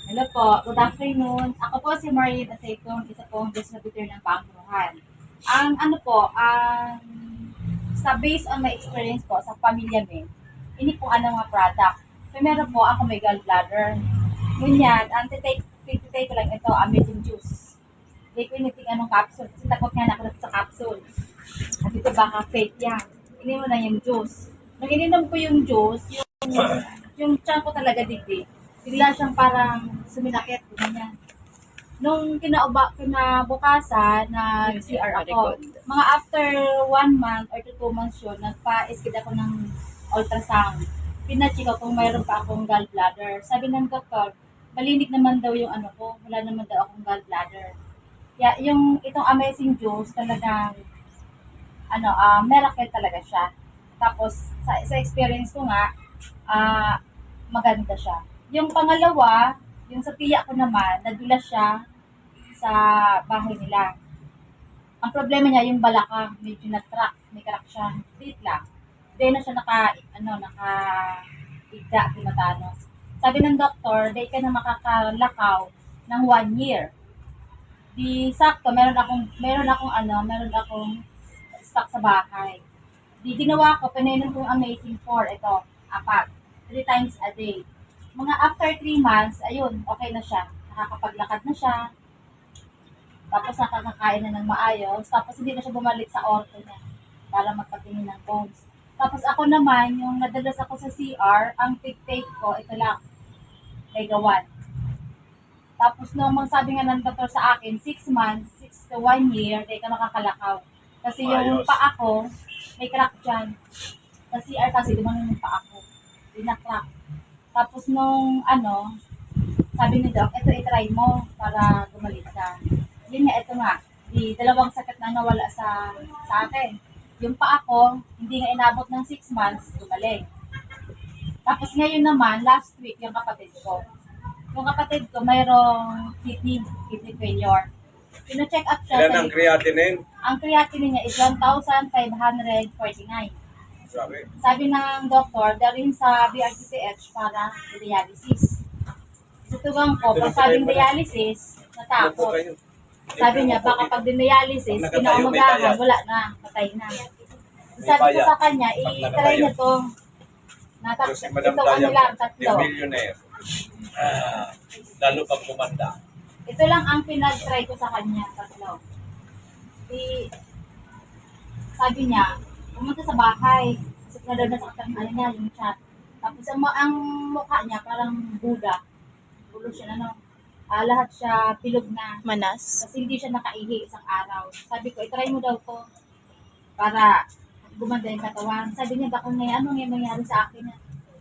Hello po, good afternoon. Ako po si Marie Asaytong, isa pong distributor ng Panguluhan. Ang ano po, sa based on my experience po sa pamilya mo, hindi po ano mga product. Primero po, ako may gallbladder. Ngunyan, ang titake ko lang ito, amazing juice. Hindi ko initing anong capsule, kasi takot nga na ako sa capsule. At ito baka fake yan. Ini mo na yung juice. Nung ininom ko yung juice, yung tiyan ko talaga digdig. Bigla siyang parang suminakit, ganyan. Nung kinabukasan, nag-CR ako. Mga after 1 month or 2 months yun, nagpa-skid ako ng ultrasound. Pina-check ako kung mayroon pa akong gallbladder. Sabi ng doktor, malinig naman daw yung ano ko, wala naman daw akong gallbladder. Kaya itong amazing juice talagang miracle talaga siya. Tapos sa experience ko nga, maganda siya. Yung pangalawa, yung sa tiya ko naman, nadulas siya sa bahay nila. Ang problema niya, yung balakang, medyo na-crack, may crack siya. Date lang. Hindi na siya naka-igda, timatanos. Sabi ng doktor, di ka na makakalakaw ng 1 year. Di sakto, meron akong stock sa bahay. Di ginawa ko, pinainom kong Amazing 4, ito, 4, 3 times a day. Mga after 3 months, ayun, okay na siya. Nakakapaglakad na siya. Tapos nakakakain na ng maayos. Tapos hindi na siya bumalik sa ortho niya para magpatingin ng bones. Tapos ako naman, yung nadalas ako sa CR, ang take ko, ito lang, may gawan. Tapos nung sabi nga ng doktor sa akin, 6 months, 6 to 1 year, di ka makakalakaw. Kasi yung paa ko, may crack dyan. Sa CR kasi, dumanon yung paa ko. Di na-crack. Tapos nung sabi ni Doc, ito itry mo para gumalit ka. Yun nga, ito nga. Di dalawang sakit na nawala sa akin. Yung paa ko, hindi nga inabot ng 6 months, gumaling. Tapos ngayon naman, last week, yung kapatid ko. Yung kapatid ko, mayroong kidney failure. Pino-check up siya. Ilan ang creatinine? Ang creatinine niya is 1,549. Sabi ng doktor, dalhin sa BRCTH para dialysis. Tutugang ko, pag sabing dialysis, natakot. Sabi niya, baka pag dialysis, kinaumagahan, wala na, patay na. Sabi ko sa kanya, i-try niya to. Ito lang, 3. millionaire. Lalo pag kumanda. Ito lang ang pinag-try ko sa kanya, 3. Sabi niya, pumunta sa bahay. Kasi nadadasaktan niya, yung chat. Tapos ang mukha niya parang Buddha. Ulo siya lahat siya pilog na. Manas. Kasi hindi siya nakaihi isang araw. Sabi ko, itry mo daw to para gumanda yung katawan. Sabi niya, baka ano nga mangyari sa akin.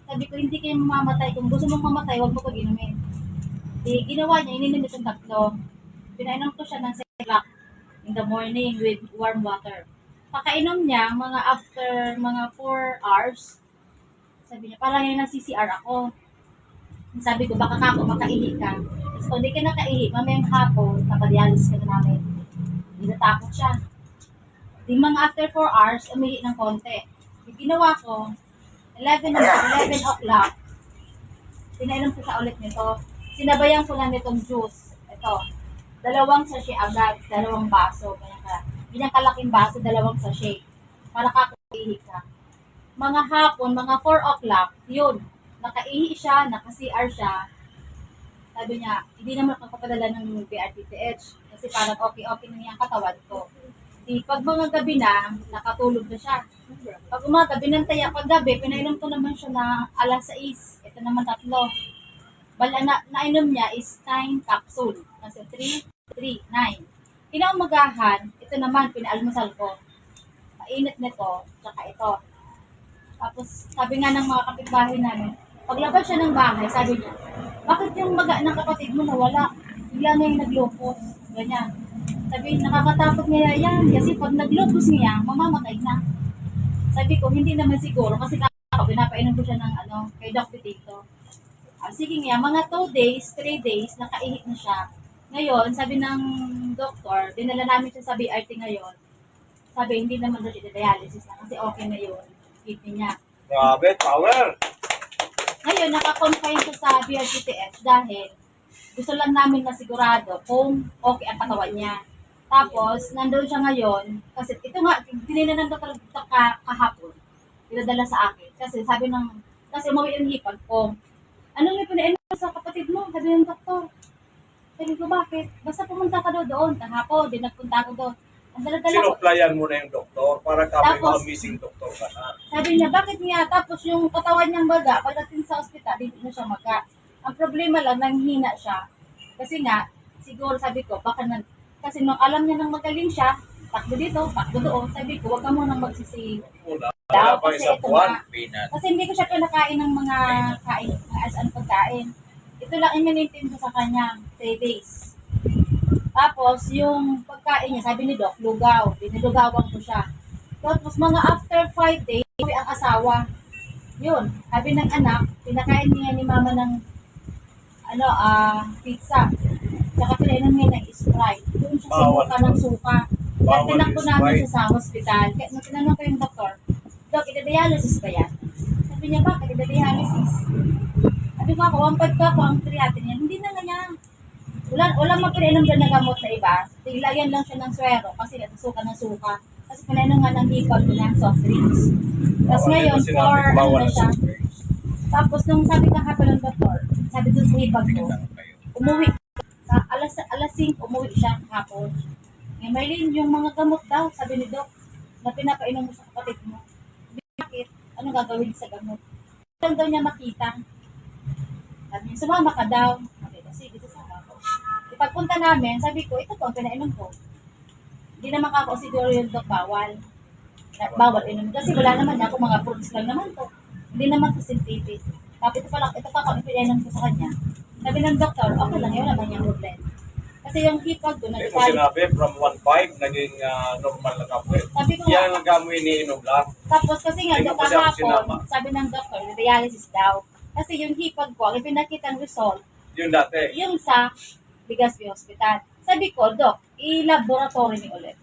Sabi ko, hindi kayo mamamatay. Kung gusto mong mamatay, huwag mo ko inumin. Ginawa niya, ininom itong 3. Pinainom ko siya ng 7 o'clock in the morning with warm water. Pakainom niya, after mga 4 hours, sabi niya, parang yung nag-CCR ako. Sabi ko, baka ako makaihi ka. Kasi kung di ka nakaihi, mamayang hapon, kapadialis ka na namin. Hindi natakot siya. Di mga after 4 hours, umihi ng konti. Yung ginawa ko, 11 o'clock, pinainom ko siya ulit nito. Sinabayan ko lang nitong juice. Ito, 2 sachet agad, 2 baso. Ganyang kalaking baso, 2 sachet. Para kakaihi ka. Mga hapon, mga 4 o'clock, yun. Nakaihi siya, naka-CR siya. Sabi niya, hindi naman ako papadala ng BRTTH. Kasi parang okay na niya ang katawan ko. Pag mga gabi na, nakatulog na siya. Pag umaga, binantay ako. Pag gabi, pinainom ko naman siya na alas 6. Ito naman 3. Nainom niya is 9 capsule. Kasi 3, 9. Kinaumagahan, ito naman, pinaalmusal ko. Mainit nito, tsaka ito. Tapos, sabi nga ng mga kapitbahay namin, paglabas siya ng bahay, sabi niya, bakit yung maga ng kapatid mo nawala? Bigla na yung naglupos. Ganyan. Sabi, nakakatakot niya yan. Kasi pag naglupos niya, mamamatay na. Sabi ko, hindi naman siguro. Kasi ako, pinapainom ko siya ng kay Dr. Tito. Sige nga, mga 2 days, 3 days, nakaihi na siya. Ngayon, sabi ng doktor, dinala namin siya sa BRT ngayon. Sabi, hindi naman daw siya dialysis na kasi okay na yun. Kidney niya. Grabe, power! Ngayon, nakakonfine ko sa BRCTH dahil gusto lang namin na sigurado kung okay ang katawan niya. Tapos, nandun siya ngayon, kasi ito nga, tininan ng doktor kahapon, pinadala sa akin. Kasi umuwi yung hipag ko. Anong may pinainom sa kapatid mo? Sabi ng doktor. Sabi ko, bakit? Basta pumunta ka doon. Kahapon, di nagpunta ko doon. Ang dala-dala ko. Sinuplayan mo na yung doktor para kami Tapos, missing doktor ka na. Sabi niya, bakit nga? Tapos yung katawan niyang baga, pagdating sa ospital, hindi na siya maga. Ang problema lang, nanghina siya. Kasi nga, siguro sabi ko, kasi nung alam niya nang magaling siya, takbo dito, takbo doon. Sabi ko, huwag ka munang magsisi. Wala pa isang buwan. Kasi hindi ko siya pinakain ng mga pagkain. Ito lang i-maintain ko sa kanya, 3 days. Tapos, yung pagkain niya, sabi ni Doc, lugaw. Binilugawan ko siya. Tapos, mga after 5 days, uwi ang asawa. Yun, sabi ng anak, pinakain niya ni mama ng pizza. Tsaka pinainom niya ng Sprite. Doon siya sumuka ng suka. Kaya tinakbo namin siya sa hospital. Kaya nung tinanong ko yung doktor, Dok, ida-dialysis ba yan? Sabi niya, bakit ida-dialysis? Sabi ko ako, 1.5 ka ako ang creatinine niya. Hindi na nga niya. Wala mapinainom dyan na gamot na iba. Tiglayan lang siya ng swero kasi natusuka ng suka. Kasi pinainom nga ng hipag ng soft drinks. Tapos ngayon, na siya. Tapos nung sabi ng hapon ng doktor, sabi doon sa hipag ko, umuwi. Alas 5, umuwi siya hapon. Ngayon, Maylin, yung mga gamot daw, sabi ni Doc, na pinapainom mo sa kapatid mo. Bakit? Ano gagawin sa gamot? Lang daw niya makita. Sabi niya, sumama ka daw. Sabi ko, sige, sasama ko. Ipagpunta namin, sabi ko, ito po ang pinainom ko. Hindi naman ako siguro yung Doc, bawal. Bawal inom. Kasi wala naman ako, mga fruits lang naman to. Hindi naman to synthetic. Tapos ito pa ako pinainom ko sa kanya. Sabi ng doktor, okay lang yun, naman yung problem. Kasi yung hipag doon, Hindi mo sinabi, from 1.5, naging normal na kapo eh. sabi ko Yan nga, ang gamo iniinom lang. tapos kasi nga, Hindi yung mo kasi ako sinama. kahapon, sabi ng doktor, dialysis daw. Kasi yung hipag ko, ang pinakitang result, Yun dati. yung sa Legazpi Hospital. Sabi ko, Dok, i-laboratory ni ulit.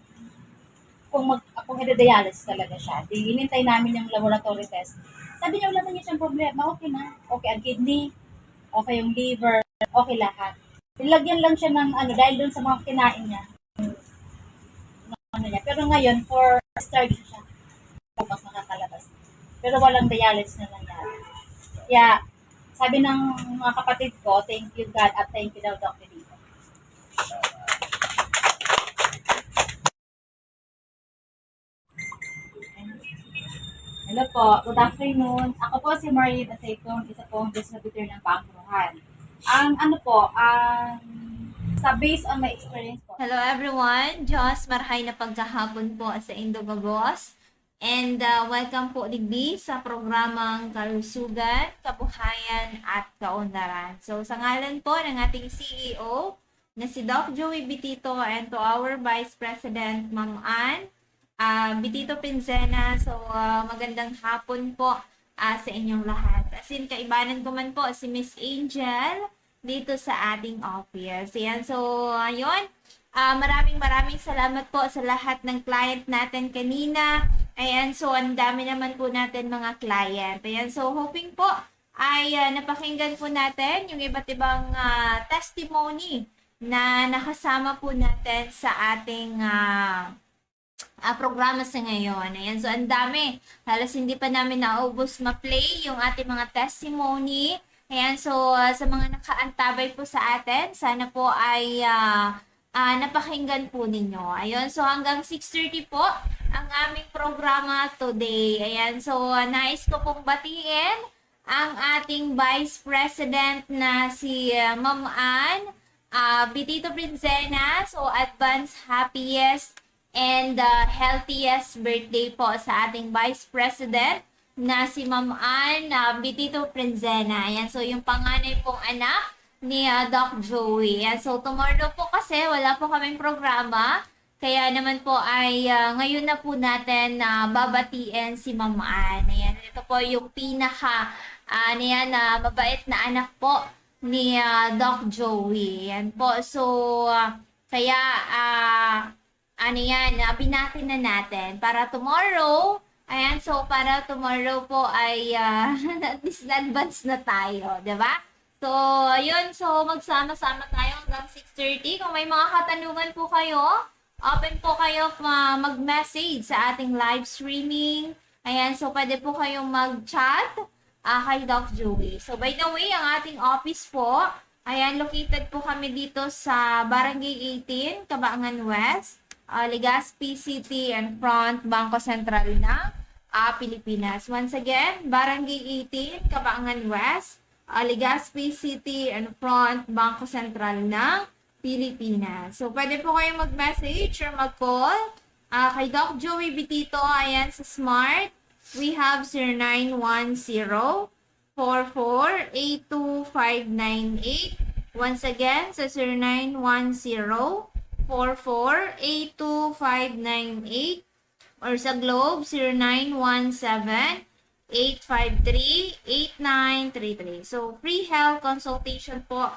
Kung i-dialysis talaga siya, di inintay namin yung laboratory test. Sabi niya, wala man niya siyang problema, okay na. Okay ang kidney, okay yung liver, okay lahat. Nilagyan lang siya ng dahil doon sa mga kinain niya. Niya. Pero ngayon, for starting siya, bukas nakakalabas. Pero walang dialysis na nangyari. Kaya, sabi ng mga kapatid ko, thank you God at thank you daw Dr. Dito. Hello po, good afternoon. Ako po si Marie Dasaytong, isa pong distributor ng Pangruhan. Ang sa based on my experience po. Hello everyone! Diyos, marhay na pagkahapon po sa Indogagos. And welcome po digdi sa programang Kalusugan, Kabuhayan at Kaunlaran. So sa ngalan po ng ating CEO na si Doc Joey Bitito and to our Vice President Ma'am Ann Bitito Pinzena. So magandang hapon po sa inyong lahat. As in, kaibanan ko man po si Miss Angel dito sa ating office. Ayan, so ayun. Maraming salamat po sa lahat ng client natin kanina. Ayan, so ang dami naman po natin mga client. Ayan, so hoping po ay napakinggan po natin yung iba't ibang testimony na nakasama po natin sa ating programa sa ngayon. Ayan, so ang dami. Halos hindi pa namin naubos ma-play yung ating mga testimony. Ayan, so sa mga nakaantabay po sa atin, sana po ay napakinggan po ninyo. Ayun, so hanggang 6:30 po ang aming programa today. Ayan, so nais ko pong batiin ang ating Vice President na si Ma'am Ann Bitito Princena. So advance happiest and healthiest birthday po sa ating Vice President na si Ma'am Ann Bitito Princena. Ayan, so yung panganay pong anak ni Doc Joey. Ayan, so tomorrow po kasi wala po kaming programa. Kaya naman po ay ngayon na po natin babatiin si Ma'am Ann. Ayan, ito po yung pinaka mabait na anak po ni Doc Joey. Ayan po, so kaya binati na natin para tomorrow. Ayan, so para tomorrow po ay at least advance na tayo, 'di ba? So, ayun, so magsama-sama tayo hanggang 6:30. Kung may mga katanungan po kayo, open po kayo mag-message sa ating live streaming. Ayan, so pwede po kayong mag-chat kay Doc Joey. So, by the way, ang ating office po, ayan, located po kami dito sa Barangay 18, Cabangan West. Legazpi City and Front, Bangko Sentral ng Pilipinas. Once again, Barangay 18, Cabangan West, Legazpi City and Front, Bangko Sentral ng Pilipinas. So, pwede po kayong mag-message or mag-call kay Doc Joey Bitito. Ayan, sa Smart, we have 0910-4482-598. Once again, sa 0910-4482-598 or sa Globe 0917 0917-853-8933. So, free health consultation po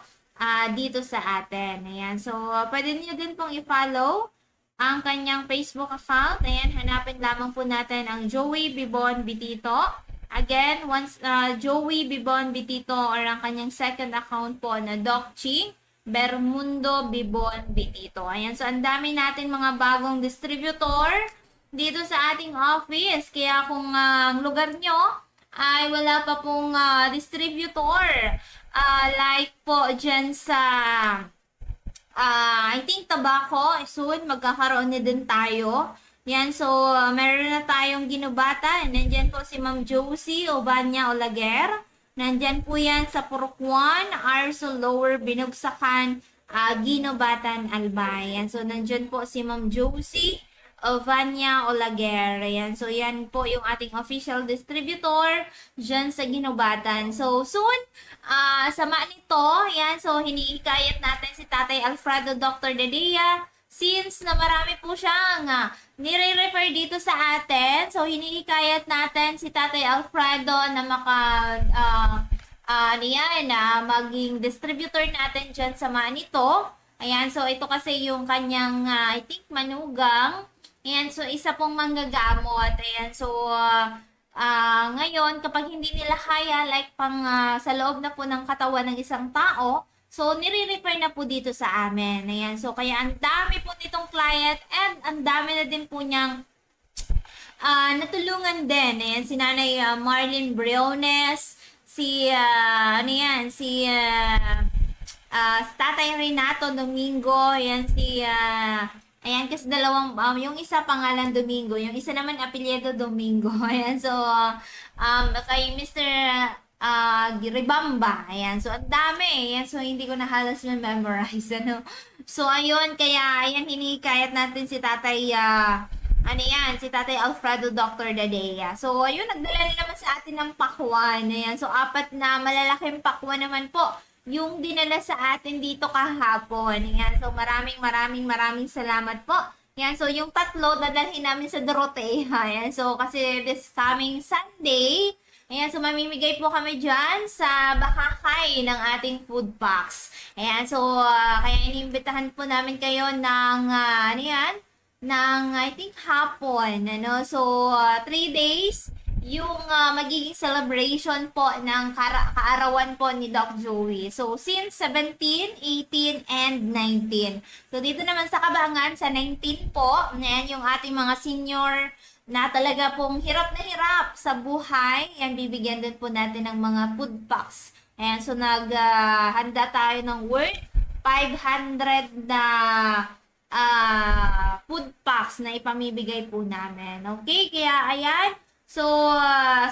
dito sa atin. Ayan. So, pwede niyo din pong i-follow ang kanyang Facebook account. Ayan, hanapin lamang po natin ang Joey Bibon Bitito. Again, once Joey Bibon Bitito or ang kanyang second account po na Doc Ching Bermundo Bibon Bitito. Ayan, so ang dami natin mga bagong distributor dito sa ating office. Kaya kung ang lugar nyo ay wala pa pong distributor, like po dyan sa I think tobacco, soon magkakaroon na din tayo. Yan, so meron na tayong ginubata. Nandyan po si Ma'am Josie Ovania Olaguer. Nandyan po yan sa Purukwan, Arso Lower Binugsakan, Ginobatan, Albay. Yan, so nandyan po si Ma'am Josie Ovania Olaguer. Yan, so yan po yung ating official distributor dyan sa Ginobatan. So soon, sama nito, yan, so hiniikayat natin si Tatay Alfredo Dr. Dedea. Since na marami po siyang nire-refer dito sa atin, so hinihikayat natin si Tatay Alfredo na maging distributor natin dyan sa Manito. Ayan, so ito kasi yung kanyang, I think, manugang. Ayan, so isa pong manggagamot. Ayan, so ngayon, kapag hindi nila kaya, like pang sa loob na po ng katawan ng isang tao, so, nire-refer na po dito sa amin. Ayan. So, kaya ang dami po nitong client and ang dami na din po niyang natulungan din. Ayan, si Nanay Marlene Briones, si Tatay Renato Domingo, ayan, ayan, kasi dalawang, yung isa pangalan Domingo, yung isa naman apelyido Domingo. Ayan, so, kay Mr. Ribamba. Ayan. So, ang dami. Ayan. So, hindi ko na halos memorize. Ano? So, ayun. Kaya, ayan, hinikayat natin si Tatay, si Tatay Alfredo Dr. Dadea. So, ayun, nagdala na naman sa atin ng pakwan. Ayan. So, 4 na malalaking pakwan naman po yung dinala sa atin dito kahapon. Ayan. So, maraming salamat po. Ayan. So, yung 3, dadalhin namin sa Dorotea. Ayan. So, kasi this coming Sunday, ayan, so mamimigay po kami dyan sa Bakakay ng ating food packs. Ayan, so kaya inimbitahan po namin kayo ng, I think hapon. Ano? So, 3 days yung magiging celebration po ng kaarawan po ni Doc Joey. So, since 17, 18, and 19. So, dito naman sa Kabangan, sa 19 po, ayan, yung ating mga senior na talaga pong hirap na hirap sa buhay. Yan, bibigyan din po natin ng mga food packs. Ayan, so naghanda tayo ng worth 500 na food packs na ipamibigay po namin. Okay, kaya ayan. So,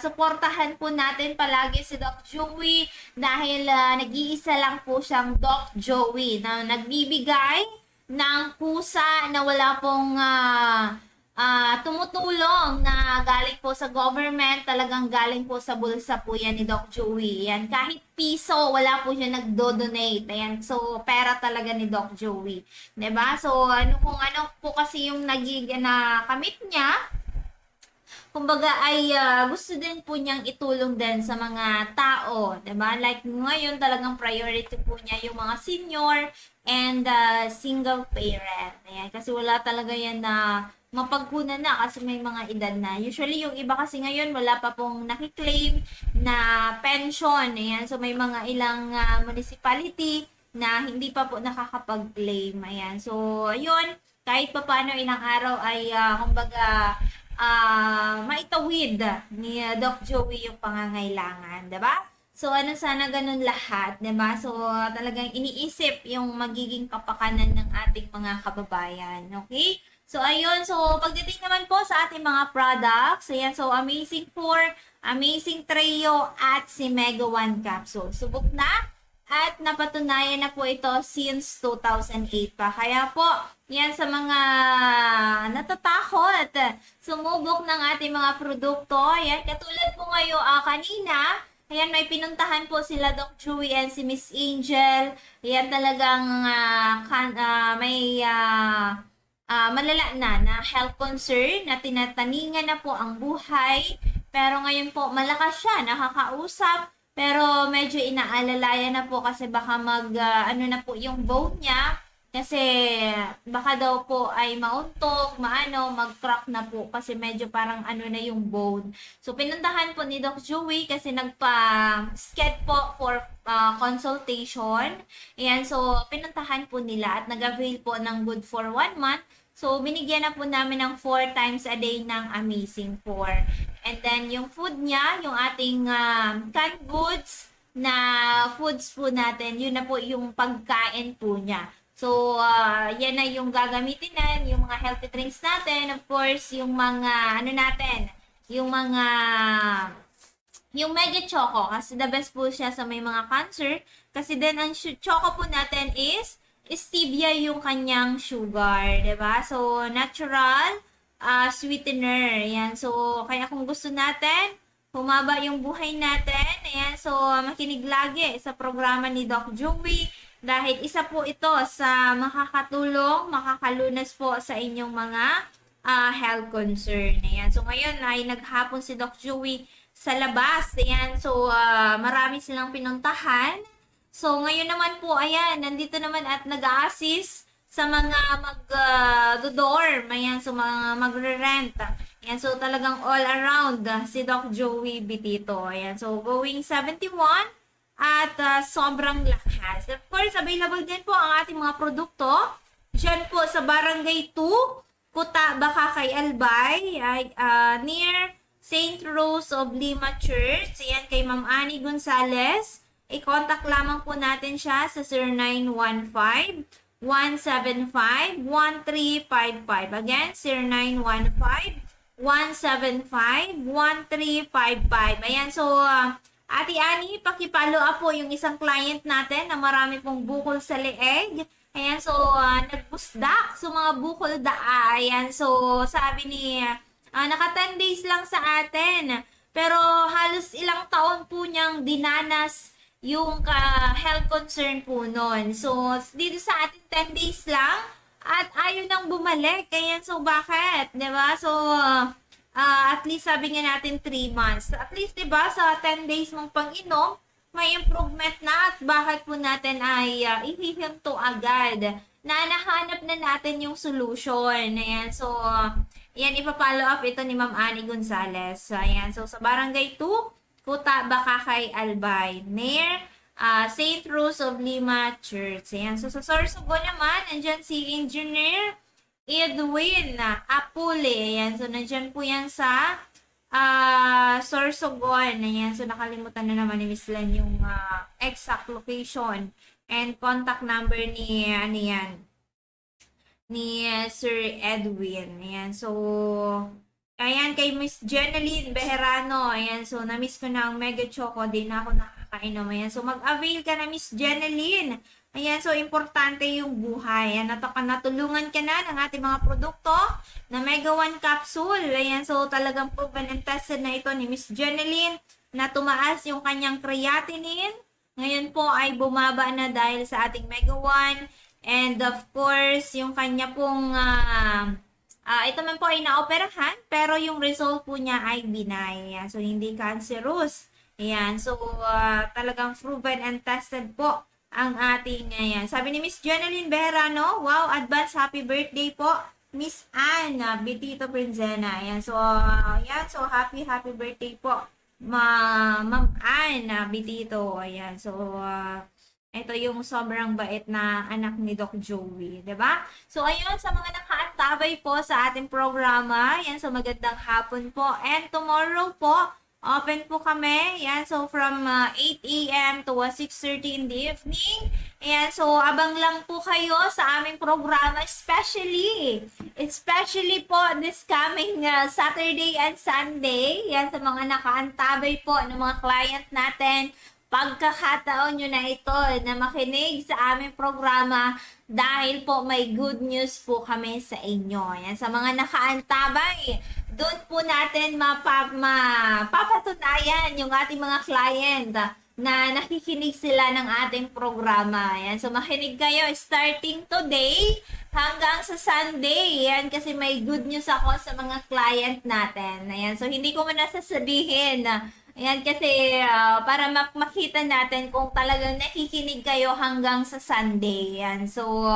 suportahan po natin palagi si Doc Joey dahil nag-iisa lang po siyang Doc Joey na nagbibigay ng kusa na wala pong tumutulong na galing po sa government, talagang galing po sa bulsa po yan ni Doc Joey. Yan, kahit piso, wala po siya nagdo-donate. Ayan, so pera talaga ni Doc Joey. 'Di ba? So kung ano po kasi yung kamit niya, kumbaga ay gusto din po niyang itulong din sa mga tao, 'di ba? Like ngayon talagang priority po niya yung mga senior and single parent. Ayan, kasi wala talaga yan na mapagkunan na kasi may mga edad na. Usually, yung iba kasi ngayon, wala pa pong nakiklaim na pension. Ayan. So, may mga ilang municipality na hindi pa po nakakapag-claim. Ayan. So, ayun, kahit pa paano ilang araw ay, maitawid ni Doc Joey yung pangangailangan. Diba? So, sana ganun lahat. Diba? So, talagang iniisip yung magiging kapakanan ng ating mga kababayan. Okay? So, ayun. So, pagdating naman po sa ating mga products, ayan. So, Amazing 4, Amazing Trio, at si Mega 1 Capsule. Subok na at napatunayan na po ito since 2008 pa. Kaya po, yan sa mga natatakot, sumubok ng ating mga produkto. Ayan, katulad po ngayon kanina, ayan, may pinuntahan po sila Doc Joey and si Miss Angel. Ayan, talagang malala na health concern na tinataningan na po ang buhay Pero ngayon po, malakas siya, nakakausap. Pero medyo inaalalayan na po kasi baka ano na po yung bone niya. Kasi baka daw po ay mauntog, mag-crack na po kasi medyo parang ano na yung bone. So pinuntahan po ni Doc Joey kasi nagpa-sked po for consultation. Ayan, so pinuntahan po nila at nag-avail po ng good for 1 month. So binigyan na po namin ng 4 times a day ng Amazing 4. And then yung food niya, yung ating canned goods na foods po natin, yun na po yung pagkain po niya. So, yan na yung gagamitin na, yung mga healthy drinks natin. Of course, yung mga, yung Mega Choco. Kasi the best po siya sa may mga cancer. Kasi then, ang choco po natin is stevia yung kanyang sugar. Diba? So, natural sweetener. Yan. So, kaya kung gusto natin, humaba yung buhay natin. Ayan. So, makinig lagi sa programa ni Doc Joey. Dahil isa po ito sa makakatulong, makakalunas po sa inyong mga health concern. Ayan. So, ngayon ay naghapon si Doc Joey sa labas. Ayan. So, marami silang pinuntahan. So, ngayon naman po, ayan, nandito naman at nag-a-assist sa mga mag-dorm. Ayan. So, mga magre-rent. Ayan. So, talagang all around si Doc Joey Bitito. Ayan. So, going 71. At sobrang lakas. Of course, available din po ang ating mga produkto. Diyan po sa Barangay 2, Kuta, Bakakay, Albay, near St. Rose of Lima Church. Ayan kay Ma'am Annie Gonzales. I-contact lamang po natin siya sa 0915-175-1355. Again, 0915-175-1355. Ayan, so Ate Annie, pakipalo up po yung isang client natin na marami pong bukol sa leeg. Ayan, so nagpusdak sa mga bukol daa. Ayan, so sabi ni, naka 10 days lang sa atin. Pero halos ilang taon po niyang dinanas yung health concern po nun. So dito sa atin 10 days lang at ayaw nang bumalik. Ayan, so bakit? Diba? So at least sabi nga natin 3 months. At least, diba, sa 10 days mong pang-inom, may improvement na at bakit po natin ay ihihinto agad na nahanap na natin yung solution. Ayan, so, yan, ipapollow up ito ni Ma'am Annie Gonzales. Ayan, so, sa Barangay 2, Kuta, Bakakay, Albay, near St. Rose of Lima Church. Ayan, so, sa Sorsogon naman, andyan si Engineer Edwin Apule. Ayan. So, nandyan po yan sa Sorsogon. Ayan. So, nakalimutan na naman ni Miss Len yung exact location and contact number ni Sir Edwin. Ayan. So, ayan kay Miss Jeneline Bejerano. Ayan. So, na-miss ko na ang Mega Choco. Di na ako nakakainom. Ayan. So, mag-avail ka na, Miss Jeneline. Ayan, so importante yung buhay. Ayan, natulungan ka na ng ating mga produkto na Mega 1 capsule. Ayan, so talagang proven and tested na ito ni Miss Jeneline na tumaas yung kanyang creatinine. Ngayon po ay bumaba na dahil sa ating Mega 1. And of course, yung kanya pong, ito man po ay naoperahan, pero yung result po niya ay benign. Ayan, so hindi cancerous. Ayan, so talagang proven and tested po ang ating ngayon. Sabi ni Miss Jeneline Bejerano, wow, advance happy birthday po, Miss Anne Bitito Princena. Ayan, so, so happy birthday po, Ma'am Anne Bitito. Ayan, so, ito yung sobrang bait na anak ni Doc Joey, diba? So, ayun, sa mga nakaantabay po sa ating programa, yan, so magandang hapon po. And tomorrow po, open po kami. Yan, so from 8 a.m. to 6:30 in the evening. Ayan, so abang lang po kayo sa aming programa, especially po this coming Saturday and Sunday. Yan, sa mga nakaantabay po ng mga client natin. Pagkakataon nyo na ito na makinig sa aming programa dahil po may good news po kami sa inyo. Yan, sa mga nakaantabay, doon po natin mapapatunayan yung ating mga client na nakikinig sila ng ating programa. Ayan. So, makinig kayo starting today hanggang sa Sunday. Ayan, kasi may good news ako sa mga client natin. Ayan. So, hindi ko muna sasabihin. Ayan, kasi para makita natin kung talagang nakikinig kayo hanggang sa Sunday. Ayan. So,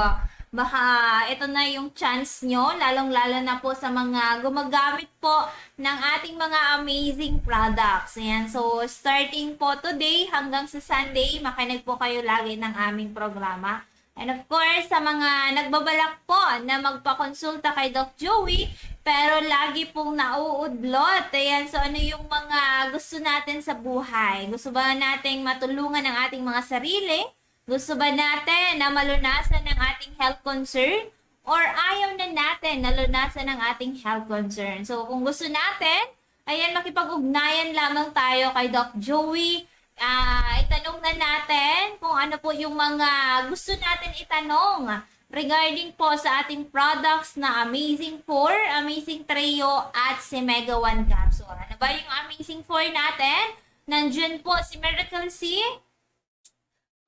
baka ito na yung chance nyo, lalong-lalo na po sa mga gumagamit po ng ating mga amazing products. Ayan. So, starting po today hanggang sa Sunday, makinig po kayo lagi ng aming programa. And of course, sa mga nagbabalak po na magpakonsulta kay Doc Joey, pero lagi pong nauudlot. Ayan, so ano yung mga gusto natin sa buhay? Gusto ba nating matulungan ang ating mga sarili? Gusto ba natin na malunasan ang ating health concern? Or ayaw na natin na lunasan ang ating health concern? So kung gusto natin, ayan, makipag-ugnayan lamang tayo kay Doc Joey. Itanong na natin kung ano po yung mga gusto natin itanong regarding po sa ating products na Amazing 4, Amazing Trio, at si Mega 1 Capsule. Ano ba yung Amazing 4 natin? Nandyan po si Miracle C,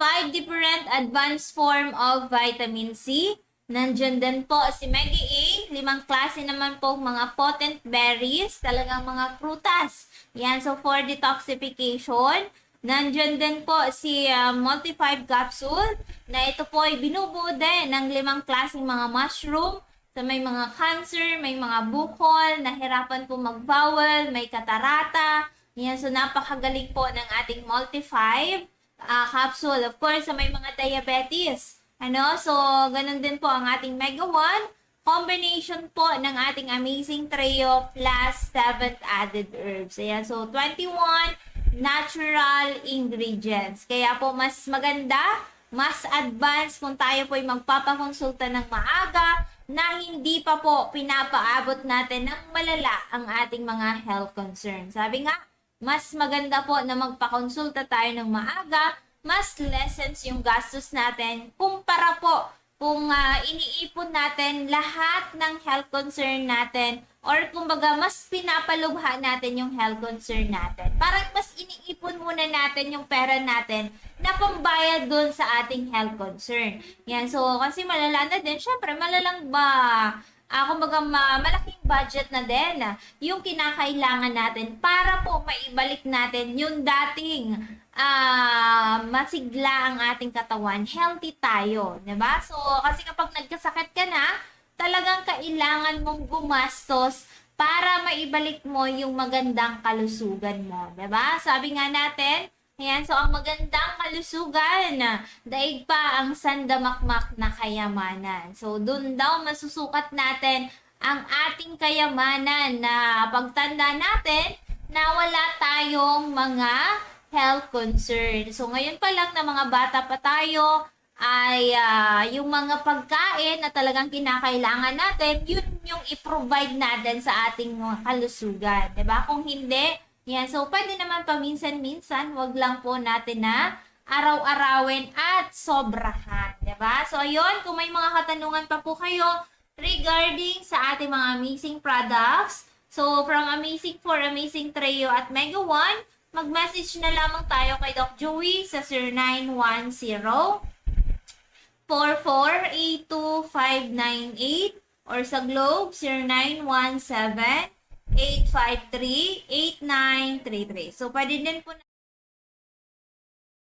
5 different advanced form of vitamin C. Nandyan din po si Mega A, 5 klase naman po mga potent berries, talagang mga prutas. Yan, so for detoxification. Nandyan din po si Multi-5 Capsule, na ito po ay binubuo din ng 5 klaseng mga mushroom. So may mga cancer, may mga bukol, nahirapan po mag-bowel, may katarata. Yan, so napakagaling po ng ating Multi-5 capsule. Of course, may mga diabetes. So ganun din po ang ating Mega 1. Combination po ng ating Amazing Trio plus 7th added herbs. Ayan, so 21 natural ingredients. Kaya po mas maganda, mas advanced kung tayo po ay magpapakonsulta ng maaga na hindi pa po pinapaabot natin ng malala ang ating mga health concerns. Sabi nga, mas maganda po na magpakonsulta tayo ng maaga, mas lessens yung gastos natin kumpara po kung iniipon natin lahat ng health concern natin or kumbaga mas pinapalubha natin yung health concern natin. Parang mas iniipon muna natin yung pera natin na pambayad dun sa ating health concern. Yan, so kasi malala na din, syempre malalang kumbaga malaking budget na din yung kinakailangan natin para po maibalik natin yung dating masigla ang ating katawan, healthy tayo, 'di ba? So kasi kapag nagkasakit ka na, talagang kailangan mong gumastos para maibalik mo yung magandang kalusugan mo, 'di ba? Sabi nga natin, ayan, so ang magandang kalusugan, daig pa ang sandamakmak na kayamanan. So dun daw masusukat natin ang ating kayamanan na pagtanda natin na wala tayong mga health concern. So ngayon pa lang na mga bata pa tayo ay yung mga pagkain na talagang kinakailangan natin, yun yung i-provide natin sa ating mga kalusugan. 'Di ba? Kung hindi, yan, so pwede naman paminsan-minsan, wag lang po natin na araw-arawin at sobrahan, 'di ba? So ayun, kung may mga katanungan pa po kayo regarding sa ating mga amazing products, so from Amazing 4, Amazing Trio at Mega 1, mag-message na lamang tayo kay Doc Joey sa 0910-4482-598 or sa Globe 0917-853-8933. So pwede din po